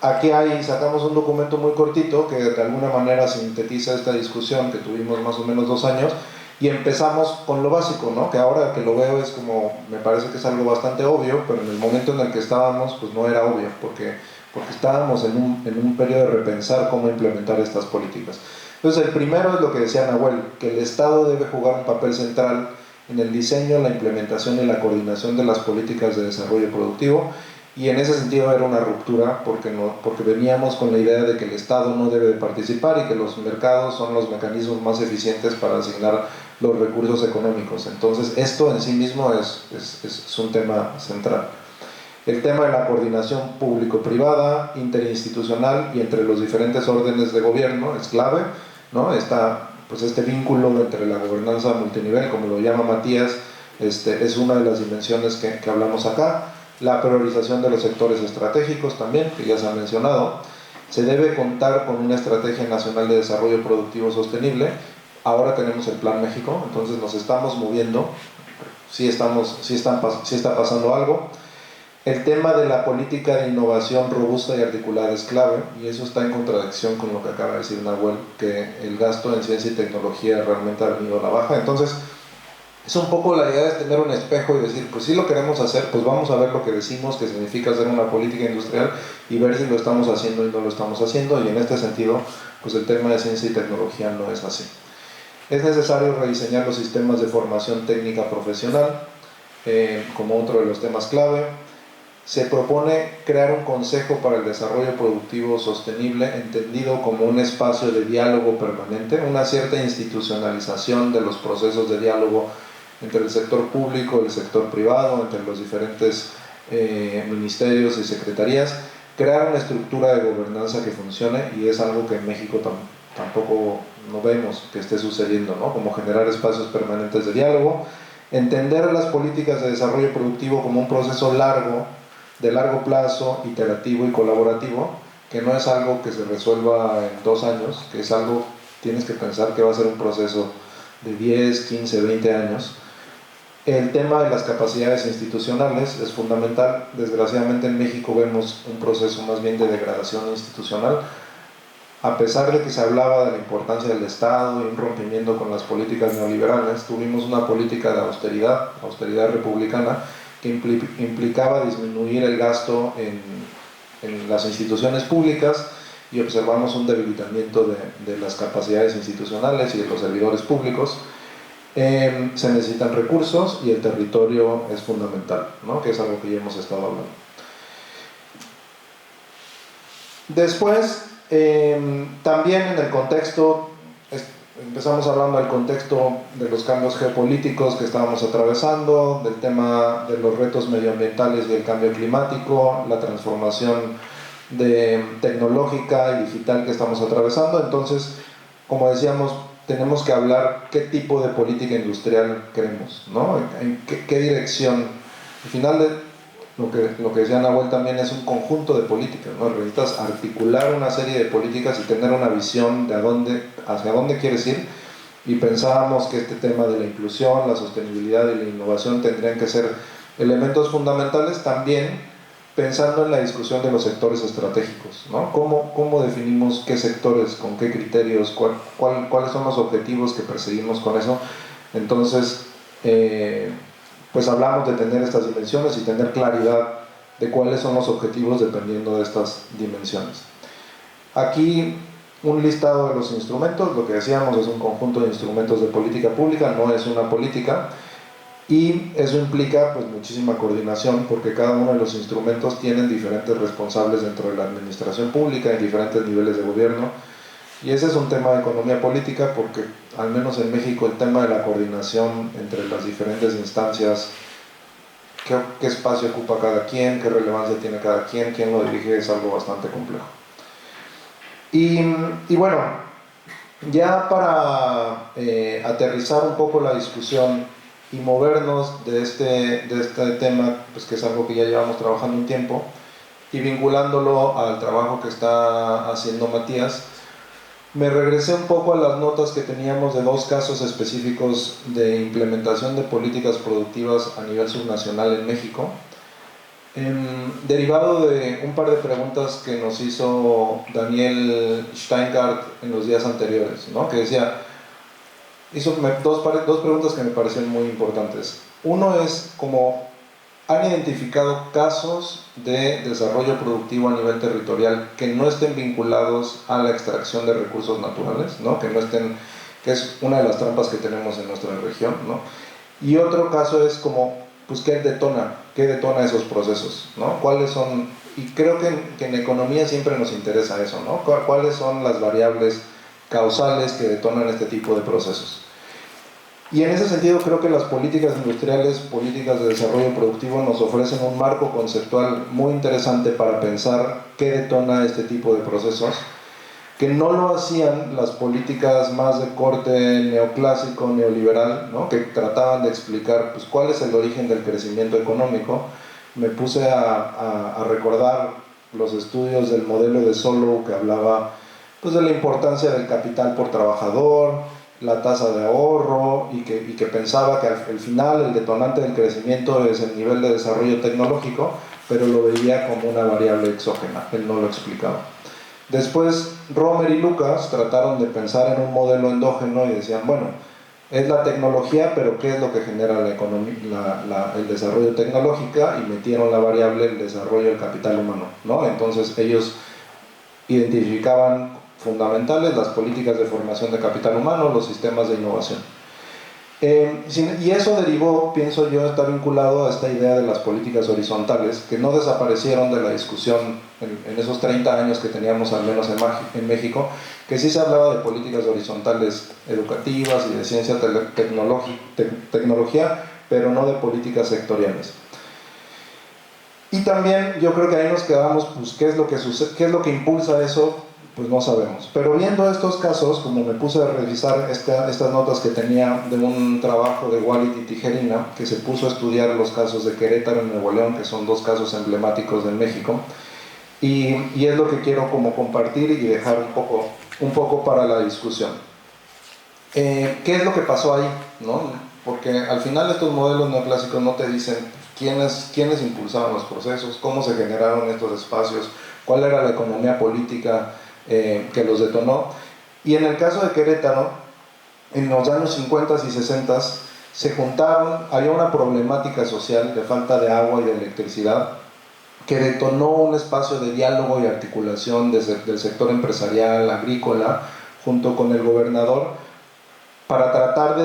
aquí sacamos un documento muy cortito que de alguna manera sintetiza esta discusión que tuvimos más o menos 2 años, y empezamos con lo básico, ¿no? Que ahora que lo veo es como, me parece que es algo bastante obvio, pero en el momento en el que estábamos pues no era obvio, porque estábamos en un periodo de repensar cómo implementar estas políticas. Entonces el primero es lo que decía Nahuel, que el Estado debe jugar un papel central en el diseño, la implementación y la coordinación de las políticas de desarrollo productivo, y en ese sentido era una ruptura porque veníamos con la idea de que el Estado no debe de participar y que los mercados son los mecanismos más eficientes para asignar los recursos económicos. Entonces esto en sí mismo es un tema central. El tema de la coordinación público-privada, interinstitucional y entre los diferentes órdenes de gobierno es clave, ¿no? Este vínculo entre la gobernanza multinivel, como lo llama Matías, es una de las dimensiones que hablamos acá. La priorización de los sectores estratégicos también, que ya se ha mencionado. Se debe contar con una estrategia nacional de desarrollo productivo sostenible. Ahora tenemos el Plan México, entonces nos estamos moviendo, sí está pasando algo. El tema de la política de innovación robusta y articulada es clave, y eso está en contradicción con lo que acaba de decir Nahuel, que el gasto en ciencia y tecnología realmente ha venido a la baja. Entonces es un poco la idea de tener un espejo y decir, pues sí lo queremos hacer, pues vamos a ver lo que decimos que significa hacer una política industrial y ver si lo estamos haciendo y no lo estamos haciendo, y en este sentido, pues el tema de ciencia y tecnología no es así. Es necesario rediseñar los sistemas de formación técnica profesional, como otro de los temas clave. Se propone crear un consejo para el desarrollo productivo sostenible, entendido como un espacio de diálogo permanente, una cierta institucionalización de los procesos de diálogo entre el sector público, el sector privado, entre los diferentes ministerios y secretarías, crear una estructura de gobernanza que funcione, y es algo que en México tampoco no vemos que esté sucediendo, ¿no? Como generar espacios permanentes de diálogo, entender las políticas de desarrollo productivo como un proceso de largo plazo, iterativo y colaborativo, que no es algo que se resuelva en 2 años, que es algo tienes que pensar que va a ser un proceso de 10, 15, 20 años. El tema de las capacidades institucionales es fundamental. Desgraciadamente en México vemos un proceso más bien de degradación institucional. A pesar de que se hablaba de la importancia del Estado y un rompimiento con las políticas neoliberales, tuvimos una política de austeridad republicana, que implicaba disminuir el gasto en las instituciones públicas, y observamos un debilitamiento de las capacidades institucionales y de los servidores públicos. Se necesitan recursos y el territorio es fundamental, ¿no? Que es algo que ya hemos estado hablando. Después, también en el contexto, empezamos hablando del contexto de los cambios geopolíticos que estábamos atravesando, del tema de los retos medioambientales y el cambio climático, la transformación tecnológica y digital que estamos atravesando. Entonces, como decíamos, tenemos que hablar qué tipo de política industrial queremos, ¿no? En qué dirección. Al final, lo que decía Nahuel también es un conjunto de políticas, ¿no? Necesitas articular una serie de políticas y tener una visión de hacia dónde quieres ir, y pensábamos que este tema de la inclusión, la sostenibilidad y la innovación tendrían que ser elementos fundamentales, también pensando en la discusión de los sectores estratégicos, ¿no? ¿Cómo definimos qué sectores, con qué criterios, cuáles son los objetivos que perseguimos con eso? Entonces, pues hablamos de tener estas dimensiones y tener claridad de cuáles son los objetivos dependiendo de estas dimensiones. Aquí un listado de los instrumentos. Lo que decíamos es un conjunto de instrumentos de política pública, no es una política. Y eso implica pues muchísima coordinación, porque cada uno de los instrumentos tienen diferentes responsables dentro de la administración pública en diferentes niveles de gobierno, y ese es un tema de economía política, porque al menos en México el tema de la coordinación entre las diferentes instancias, qué espacio ocupa cada quien, qué relevancia tiene cada quien, quién lo dirige, es algo bastante complejo. Y bueno, ya para aterrizar un poco la discusión y movernos de este tema, pues que es algo que ya llevamos trabajando un tiempo, y vinculándolo al trabajo que está haciendo Matías, me regresé un poco a las notas que teníamos de dos casos específicos de implementación de políticas productivas a nivel subnacional en México, derivado de un par de preguntas que nos hizo Daniel Steingart en los días anteriores, ¿no? Que decía, hizo dos preguntas que me parecen muy importantes. Uno es cómo han identificado casos de desarrollo productivo a nivel territorial que no estén vinculados a la extracción de recursos naturales, ¿no? Que es una de las trampas que tenemos en nuestra región, ¿no? Y otro caso es como, pues, ¿qué detona esos procesos, ¿no? ¿Cuáles son? Y creo que en economía siempre nos interesa eso, ¿no? ¿Cuáles son las variables causales que detonan este tipo de procesos? Y en ese sentido creo que las políticas industriales, políticas de desarrollo productivo, nos ofrecen un marco conceptual muy interesante para pensar qué detona este tipo de procesos, que no lo hacían las políticas más de corte neoclásico, neoliberal, ¿no? Que trataban de explicar pues, cuál es el origen del crecimiento económico. Me puse a recordar los estudios del modelo de Solow, que hablaba pues, de la importancia del capital por trabajador, la tasa de ahorro, y que pensaba que al final el detonante del crecimiento es el nivel de desarrollo tecnológico, pero lo veía como una variable exógena, él no lo explicaba. Después Romer y Lucas trataron de pensar en un modelo endógeno y decían, bueno, es la tecnología, pero ¿qué es lo que genera la economía, el desarrollo tecnológico? Y metieron la variable el desarrollo del capital humano, ¿no? Entonces ellos identificaban fundamentales las políticas de formación de capital humano, los sistemas de innovación. Y eso derivó, pienso yo, está vinculado a esta idea de las políticas horizontales, que no desaparecieron de la discusión en esos 30 años que teníamos al menos en México, que sí se hablaba de políticas horizontales educativas y de ciencia, tecnología, pero no de políticas sectoriales. Y también yo creo que ahí nos quedamos, pues, ¿qué es lo que sucede, qué es lo que impulsa eso? Pues no sabemos. Pero viendo estos casos, como me puse a revisar estas notas que tenía de un trabajo de Walid y Tijerina, que se puso a estudiar los casos de Querétaro y Nuevo León, que son dos casos emblemáticos de México, y es lo que quiero como compartir y dejar un poco para la discusión. ¿Qué es lo que pasó ahí, ¿no? Porque al final estos modelos neoclásicos no te dicen quiénes impulsaron los procesos, cómo se generaron estos espacios, cuál era la economía política que los detonó. Y en el caso de Querétaro, en los años 50 y 60 se juntaron, había una problemática social de falta de agua y de electricidad que detonó un espacio de diálogo y articulación del sector empresarial, agrícola, junto con el gobernador, para tratar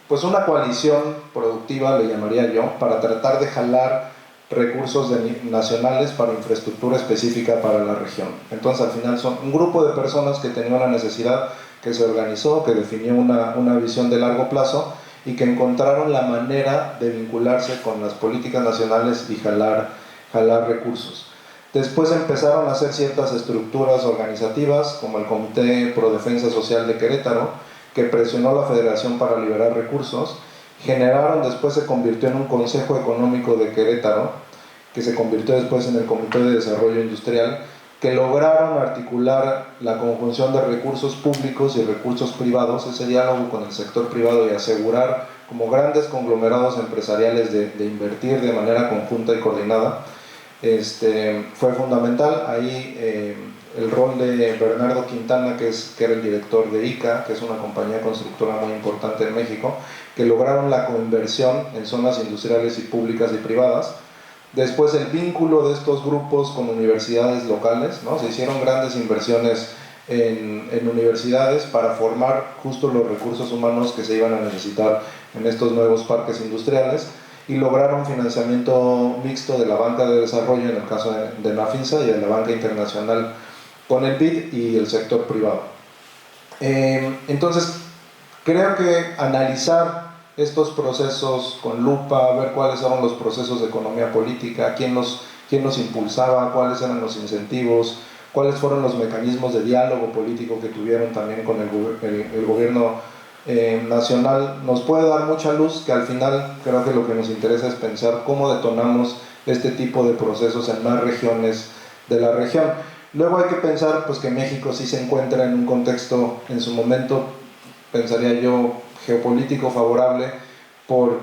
pues una coalición productiva, le llamaría yo, para tratar de jalar recursos nacionales para infraestructura específica para la región. Entonces al final son un grupo de personas que tenían una necesidad, que se organizó, que definió una visión de largo plazo y que encontraron la manera de vincularse con las políticas nacionales y jalar recursos. Después empezaron a hacer ciertas estructuras organizativas, como el Comité Pro Defensa Social de Querétaro, que presionó a la Federación para liberar recursos. Después se convirtió en un Consejo Económico de Querétaro, que se convirtió después en el Comité de Desarrollo Industrial, que lograron articular la conjunción de recursos públicos y recursos privados, ese diálogo con el sector privado y asegurar como grandes conglomerados empresariales de invertir de manera conjunta y coordinada. Fue fundamental. Ahí el rol de Bernardo Quintana, que era el director de ICA, que es una compañía constructora muy importante en México, que lograron la coinversión en zonas industriales y públicas y privadas. Después el vínculo de estos grupos con universidades locales, ¿no? Se hicieron grandes inversiones en universidades para formar justo los recursos humanos que se iban a necesitar en estos nuevos parques industriales, y lograron financiamiento mixto de la banca de desarrollo, en el caso de Nafinsa, y de la banca internacional con el BID y el sector privado. Entonces, creo que analizar estos procesos con lupa, ver cuáles eran los procesos de economía política, quién los impulsaba, cuáles eran los incentivos, cuáles fueron los mecanismos de diálogo político que tuvieron también con el gobierno nacional, nos puede dar mucha luz, que al final creo que lo que nos interesa es pensar cómo detonamos este tipo de procesos en más regiones de la región. Luego hay que pensar pues, que México sí se encuentra en un contexto, en su momento, pensaría yo, geopolítico favorable por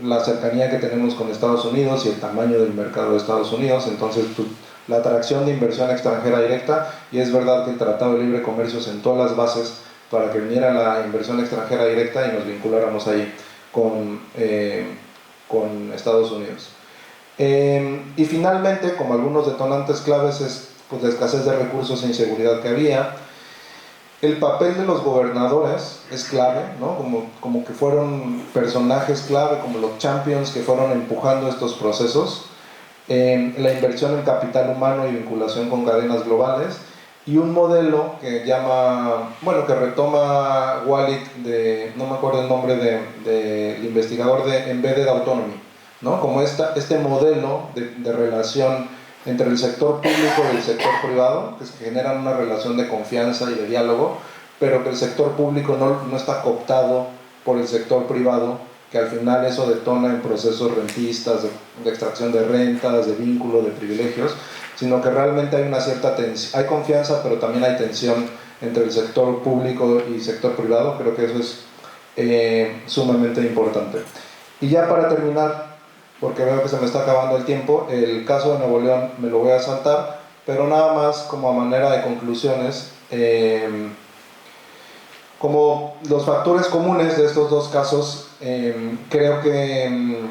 la cercanía que tenemos con Estados Unidos y el tamaño del mercado de Estados Unidos. Entonces pues, la atracción de inversión extranjera directa, y es verdad que el Tratado de Libre Comercio sentó las bases para que viniera la inversión extranjera directa y nos vinculáramos ahí con Estados Unidos. Y finalmente, como algunos detonantes claves, es pues, la escasez de recursos e inseguridad que había. El papel de los gobernadores es clave, ¿no? Como que fueron personajes clave, como los champions que fueron empujando estos procesos. La inversión en capital humano y vinculación con cadenas globales, y un modelo que retoma Walid, no me acuerdo el nombre del investigador de Embedded Autonomy, ¿no? Como este modelo de relación entre el sector público y el sector privado, que se generan una relación de confianza y de diálogo, pero que el sector público no está cooptado por el sector privado, que al final eso detona en procesos rentistas, de extracción de rentas, de vínculo, de privilegios, sino que realmente hay una cierta tensión, hay confianza, pero también hay tensión entre el sector público y sector privado. Creo que eso es sumamente importante. Y ya para terminar, porque veo que se me está acabando el tiempo, el caso de Nuevo León me lo voy a saltar, pero nada más como a manera de conclusiones, como los factores comunes de estos dos casos, creo que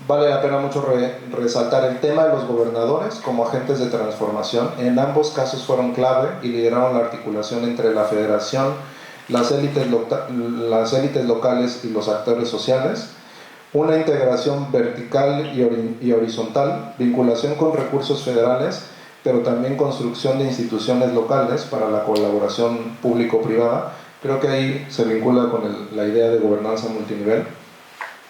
vale la pena mucho resaltar el tema de los gobernadores como agentes de transformación. En ambos casos fueron clave y lideraron la articulación entre la federación, las élites locales y los actores sociales. Una integración vertical y horizontal, vinculación con recursos federales, pero también construcción de instituciones locales para la colaboración público-privada. Creo que ahí se vincula con la idea de gobernanza multinivel.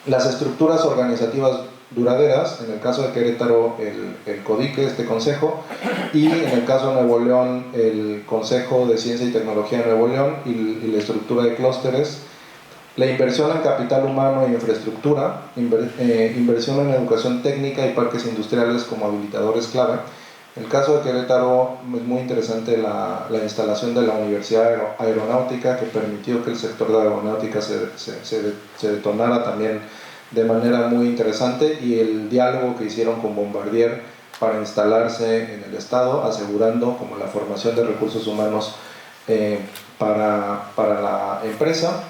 Las estructuras organizativas duraderas, en el caso de Querétaro el CODICE, este consejo, y en el caso de Nuevo León el Consejo de Ciencia y Tecnología de Nuevo León y la estructura de clústeres. La inversión en capital humano e infraestructura, inversión en educación técnica y parques industriales como habilitadores clave, En el caso de Querétaro es muy interesante la instalación de la Universidad Aeronáutica, que permitió que el sector de aeronáutica se detonara también de manera muy interesante, y el diálogo que hicieron con Bombardier para instalarse en el estado, asegurando como la formación de recursos humanos para la empresa,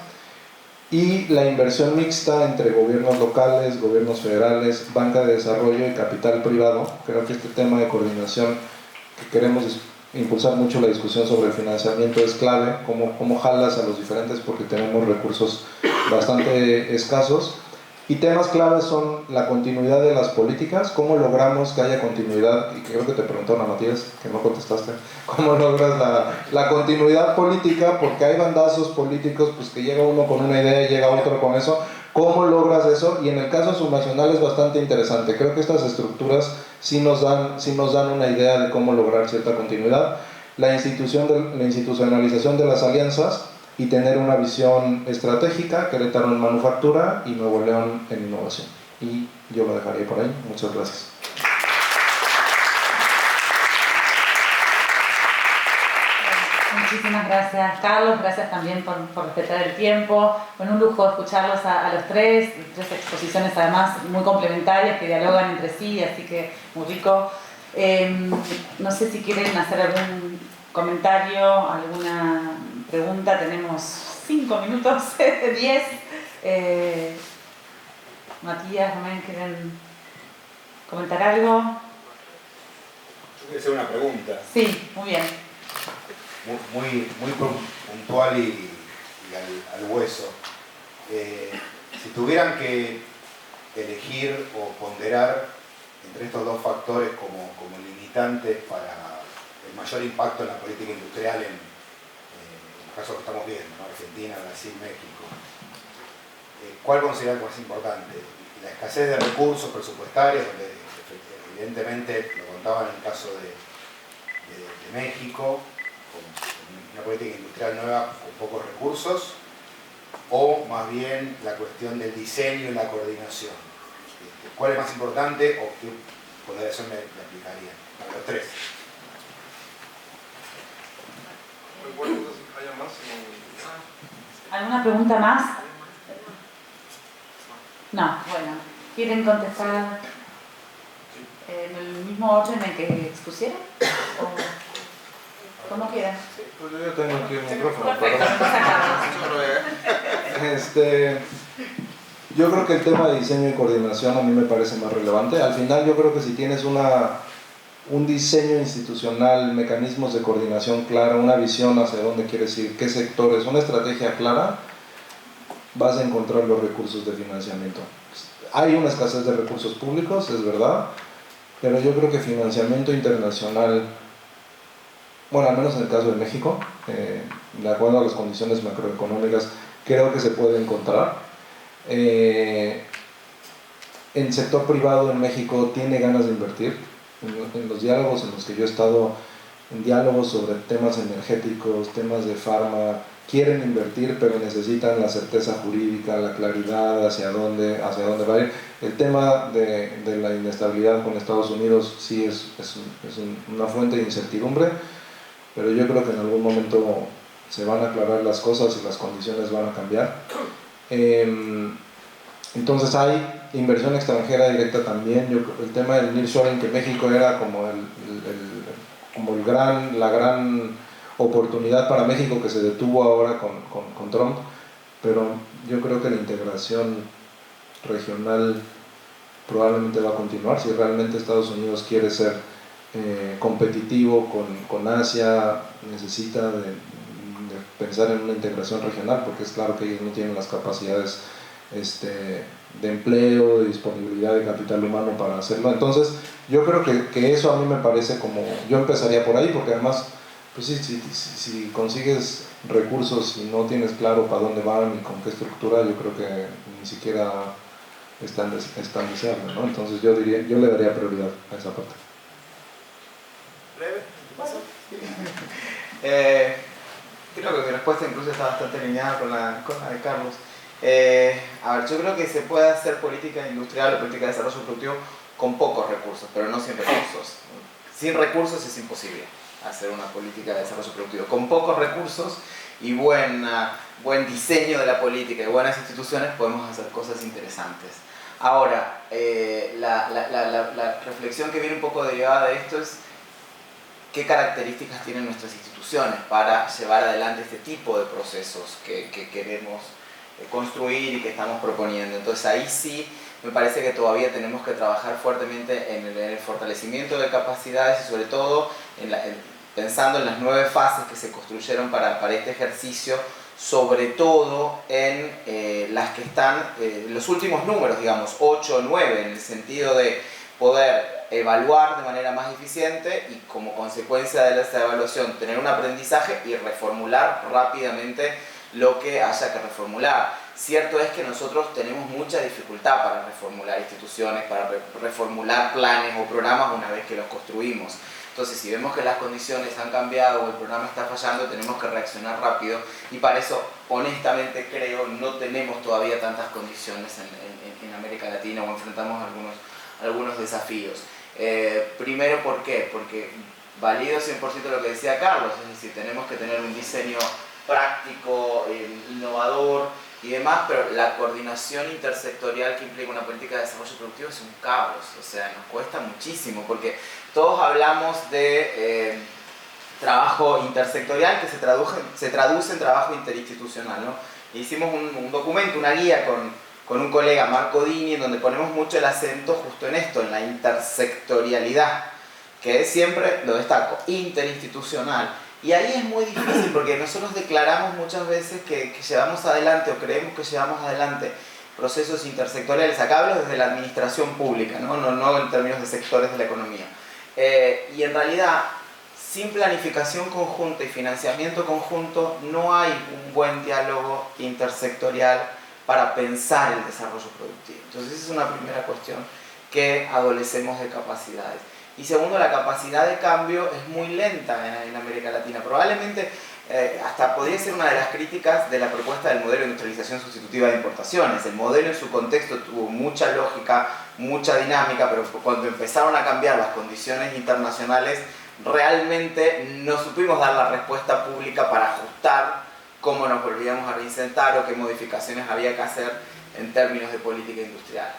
y la inversión mixta entre gobiernos locales, gobiernos federales, banca de desarrollo y capital privado. Creo que este tema de coordinación, que queremos impulsar mucho la discusión sobre el financiamiento, es clave. Cómo jalas a los diferentes, porque tenemos recursos bastante escasos. Y temas claves son la continuidad de las políticas, cómo logramos que haya continuidad, y creo que te preguntaron a Matías, que no contestaste, cómo logras la continuidad política, porque hay bandazos políticos, pues que llega uno con una idea y llega otro con eso, cómo logras eso. Y en el caso subnacional es bastante interesante, creo que estas estructuras sí nos dan una idea de cómo lograr cierta continuidad, la institucionalización de las alianzas, y tener una visión estratégica, Querétaro en manufactura y Nuevo León en innovación. Y yo lo dejaré por ahí. Muchas gracias. Muchísimas gracias, Carlos. Gracias también por respetar el tiempo. Bueno, un lujo escucharlos a los tres exposiciones además muy complementarias que dialogan entre sí, así que muy rico. No sé si quieren hacer algún comentario, alguna pregunta. Tenemos 5 minutos, 10. Matías, Román, ¿quieren comentar algo? Yo quería hacer una pregunta. Sí, muy bien. Muy puntual y al hueso. Si tuvieran que elegir o ponderar entre estos dos factores como limitantes para el mayor impacto en la política industrial en el caso que estamos viendo, ¿no? Argentina, Brasil, México, ¿cuál consideran más importante? La escasez de recursos presupuestarios, donde evidentemente lo contaban en el caso de México, con una política industrial nueva con pocos recursos, o más bien la cuestión del diseño y la coordinación. ¿Cuál es más importante o qué ponderación me aplicaría? A los tres. ¿Alguna pregunta más? No, bueno. ¿Quieren contestar en el mismo orden en que expusieron? ¿O como quieran? Pues yo tengo aquí un micrófono. Perfecto, Yo creo que el tema de diseño y coordinación a mí me parece más relevante. Al final yo creo que si tienes un diseño institucional, mecanismos de coordinación clara, una visión hacia dónde quieres ir, qué sectores, una estrategia clara, vas a encontrar los recursos de financiamiento. Hay una escasez de recursos públicos, es verdad, pero yo creo que financiamiento internacional, bueno, al menos en el caso de México, de acuerdo a las condiciones macroeconómicas, creo que se puede encontrar. El sector privado en México tiene ganas de invertir. En los diálogos en los que yo he estado, en diálogos sobre temas energéticos, temas de farma, quieren invertir, pero necesitan la certeza jurídica, la claridad hacia dónde va a ir. El tema de la inestabilidad con Estados Unidos sí es una fuente de incertidumbre, pero yo creo que en algún momento se van a aclarar las cosas y las condiciones van a cambiar. Entonces hay inversión extranjera directa también. El tema del nearshoring, que México era como la gran oportunidad para México, que se detuvo ahora con Trump, pero yo creo que la integración regional probablemente va a continuar si realmente Estados Unidos quiere ser competitivo con Asia. Necesita de pensar en una integración regional, porque es claro que ellos no tienen las capacidades de empleo, de disponibilidad de capital humano para hacerlo. Entonces yo creo que eso a mí me parece como, yo empezaría por ahí, porque además pues si consigues recursos y no tienes claro para dónde van y con qué estructura, yo creo que ni siquiera están deseables, ¿no? Entonces yo le daría prioridad a esa parte. ¿Breve? Creo que mi respuesta incluso está bastante alineada con la de Carlos. A ver, yo creo que se puede hacer política industrial o política de desarrollo productivo con pocos recursos, pero no sin recursos. Sin recursos es imposible hacer una política de desarrollo productivo. Con pocos recursos y buen diseño de la política y buenas instituciones podemos hacer cosas interesantes. Ahora, la reflexión que viene un poco derivada de esto es qué características tienen nuestras instituciones para llevar adelante este tipo de procesos que queremos construir y que estamos proponiendo. Entonces ahí sí me parece que todavía tenemos que trabajar fuertemente en el fortalecimiento de capacidades y sobre todo pensando en las 9 fases que se construyeron para este ejercicio, sobre todo en las que están los últimos números, digamos 8 o 9, en el sentido de poder evaluar de manera más eficiente y como consecuencia de esa evaluación tener un aprendizaje y reformular rápidamente lo que haya que reformular. Cierto es que nosotros tenemos mucha dificultad para reformular instituciones, para reformular planes o programas una vez que los construimos. Entonces, si vemos que las condiciones han cambiado o el programa está fallando, tenemos que reaccionar rápido y para eso, honestamente creo, no tenemos todavía tantas condiciones en América Latina o enfrentamos algunos desafíos. Primero, ¿por qué? Porque valido 100% lo que decía Carlos, es decir, tenemos que tener un diseño práctico, innovador y demás, pero la coordinación intersectorial que implica una política de desarrollo productivo es un caos, o sea, nos cuesta muchísimo, porque todos hablamos de trabajo intersectorial que se traduce en trabajo interinstitucional, ¿no? Hicimos un documento, una guía con un colega, Marco Dini, en donde ponemos mucho el acento justo en esto, en la intersectorialidad, que es siempre, lo destaco, interinstitucional. Y ahí es muy difícil porque nosotros declaramos muchas veces que llevamos adelante o creemos que llevamos adelante procesos intersectoriales. Acá hablo desde la administración pública, no en términos de sectores de la economía. Y en realidad, sin planificación conjunta y financiamiento conjunto, no hay un buen diálogo intersectorial para pensar el desarrollo productivo. Entonces esa es una primera cuestión, que adolecemos de capacidades. Y segundo, la capacidad de cambio es muy lenta en América Latina. Probablemente hasta podría ser una de las críticas de la propuesta del modelo de industrialización sustitutiva de importaciones. El modelo en su contexto tuvo mucha lógica, mucha dinámica, pero cuando empezaron a cambiar las condiciones internacionales, realmente no supimos dar la respuesta pública para ajustar cómo nos volvíamos a reinsertar o qué modificaciones había que hacer en términos de política industrial.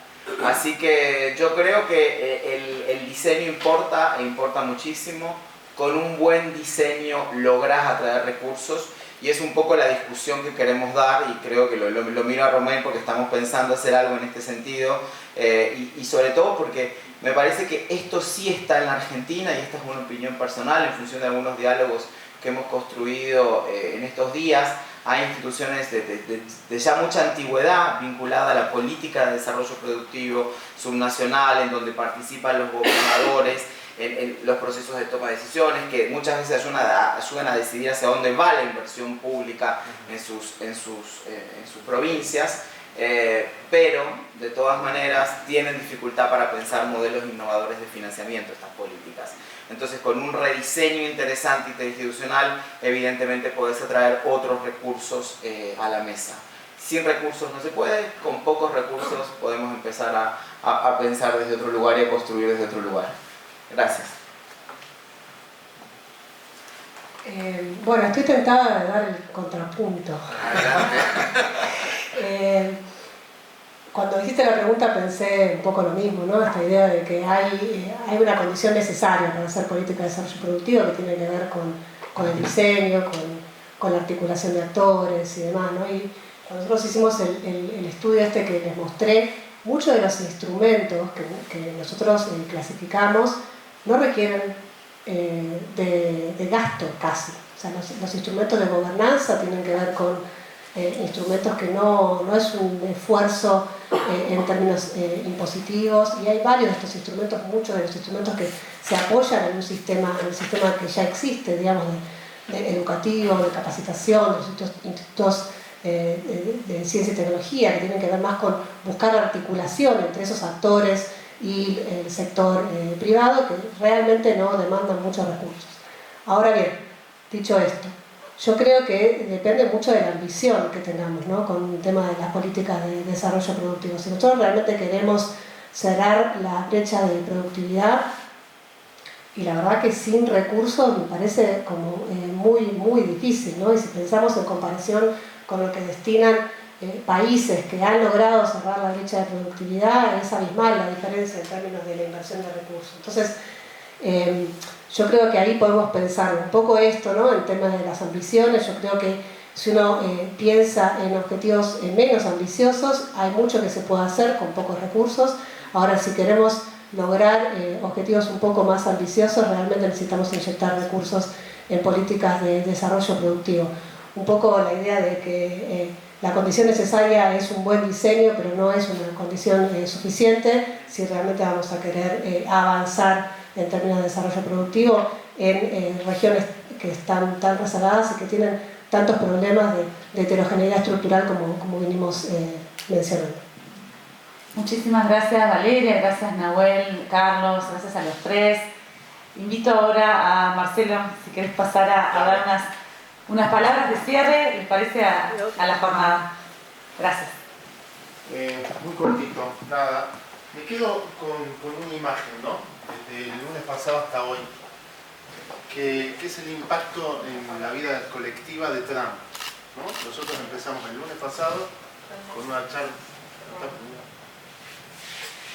Así que yo creo que el diseño importa e importa muchísimo. Con un buen diseño logras atraer recursos y es un poco la discusión que queremos dar y creo que lo miro a Romén porque estamos pensando hacer algo en este sentido y sobre todo porque me parece que esto sí está en la Argentina y esta es una opinión personal en función de algunos diálogos que hemos construido en estos días. Hay instituciones de ya mucha antigüedad vinculada a la política de desarrollo productivo subnacional, en donde participan los gobernadores en los procesos de toma de decisiones, que muchas veces ayudan a decidir hacia dónde va la inversión pública en sus provincias, pero de todas maneras tienen dificultad para pensar modelos innovadores de financiamiento de estas políticas. Entonces, con un rediseño interesante interinstitucional, evidentemente podés atraer otros recursos a la mesa. Sin recursos no se puede, con pocos recursos podemos empezar a pensar desde otro lugar y a construir desde otro lugar. Gracias. Bueno, estoy tentada de dar el contrapunto. Cuando hiciste la pregunta pensé un poco lo mismo, ¿no? Esta idea de que hay una condición necesaria para hacer política de desarrollo productivo que tiene que ver con el diseño, con la articulación de actores y demás, ¿no? Y cuando nosotros hicimos el estudio este que les mostré, muchos de los instrumentos que nosotros clasificamos no requieren de gasto casi. O sea, los instrumentos de gobernanza tienen que ver con instrumentos que no es un esfuerzo en términos impositivos, y hay varios de estos instrumentos, muchos de los instrumentos que se apoyan en el sistema que ya existe, digamos, de educativo, de capacitación, de los institutos de ciencia y tecnología, que tienen que ver más con buscar la articulación entre esos actores y el sector privado, que realmente no demandan muchos recursos. Ahora bien, dicho esto, yo creo que depende mucho de la ambición que tengamos, ¿no? Con el tema de las políticas de desarrollo productivo. Si nosotros realmente queremos cerrar la brecha de productividad y la verdad que sin recursos me parece como muy difícil, ¿no? Y si pensamos en comparación con lo que destinan países que han logrado cerrar la brecha de productividad, es abismal la diferencia en términos de la inversión de recursos. Entonces, yo creo que ahí podemos pensar un poco esto, ¿no? En temas de las ambiciones. Yo creo que si uno piensa en objetivos menos ambiciosos, hay mucho que se puede hacer con pocos recursos. Ahora, si queremos lograr objetivos un poco más ambiciosos, realmente necesitamos inyectar recursos en políticas de desarrollo productivo. Un poco la idea de que la condición necesaria es un buen diseño, pero no es una condición suficiente si realmente vamos a querer avanzar en términos de desarrollo productivo en regiones que están tan rezagadas y que tienen tantos problemas de heterogeneidad estructural como venimos mencionando. Muchísimas gracias Valeria, gracias Nahuel, Carlos, gracias a los tres. Invito ahora a Marcelo, si querés pasar a dar unas palabras de cierre, ¿les parece? A la jornada. Gracias. Muy cortito, nada. Me quedo con una imagen, ¿no? Desde el lunes pasado hasta hoy, que es el impacto en la vida colectiva de Trump, ¿no? Nosotros empezamos el lunes pasado con una charla.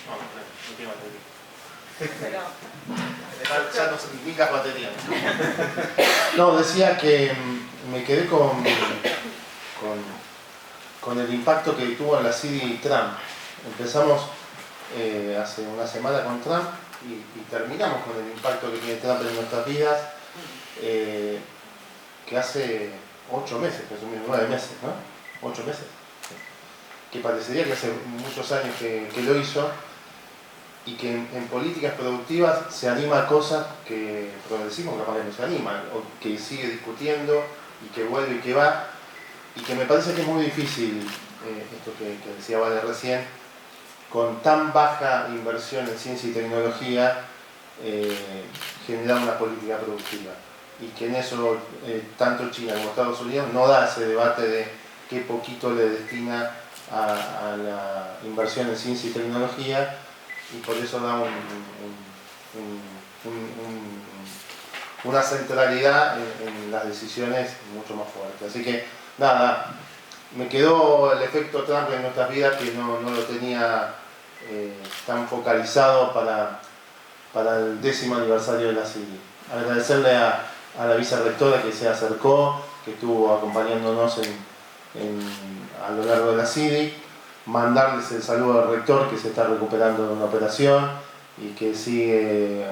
No tiene batería. Ya no sé ni las baterías. No, decía que me quedé con el impacto que tuvo en la CIDI Trump. Empezamos hace una semana con Trump y terminamos con el impacto que tiene Trump en nuestras vidas, que hace 8 meses, 9 meses, ¿no? 8 meses. Que parecería que hace muchos años que lo hizo, y que en políticas productivas se anima a cosas que decimos capaz que no se animan, o que sigue discutiendo y que vuelve y que va, y que me parece que es muy difícil, esto que decía Vale recién, con tan baja inversión en ciencia y tecnología, generar una política productiva. Y que en eso tanto China como Estados Unidos no da ese debate de qué poquito le destina a la inversión en ciencia y tecnología, y por eso da una centralidad en las decisiones mucho más fuerte. Así que nada, me quedó el efecto Trump en nuestras vidas, que no lo tenía tan focalizado para el 10º aniversario de la CIDI. Agradecerle a la vicerrectora que se acercó, que estuvo acompañándonos a lo largo de la CIDI, mandarles el saludo al rector, que se está recuperando de una operación y que sigue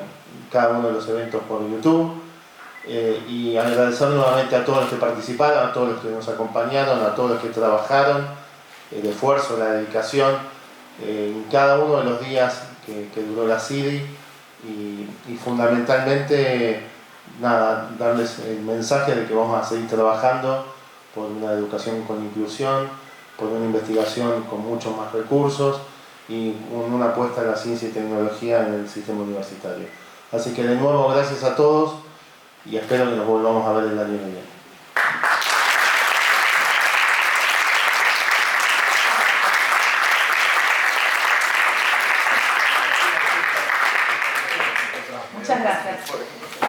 cada uno de los eventos por YouTube, y agradecer nuevamente a todos los que participaron, a todos los que nos acompañaron, a todos los que trabajaron, el esfuerzo, la dedicación en cada uno de los días que duró la CIDI, y fundamentalmente nada, darles el mensaje de que vamos a seguir trabajando por una educación con inclusión, por una investigación con muchos más recursos y con una apuesta en la ciencia y tecnología en el sistema universitario. Así que de nuevo gracias a todos y espero que nos volvamos a ver el año que viene. Muchas gracias.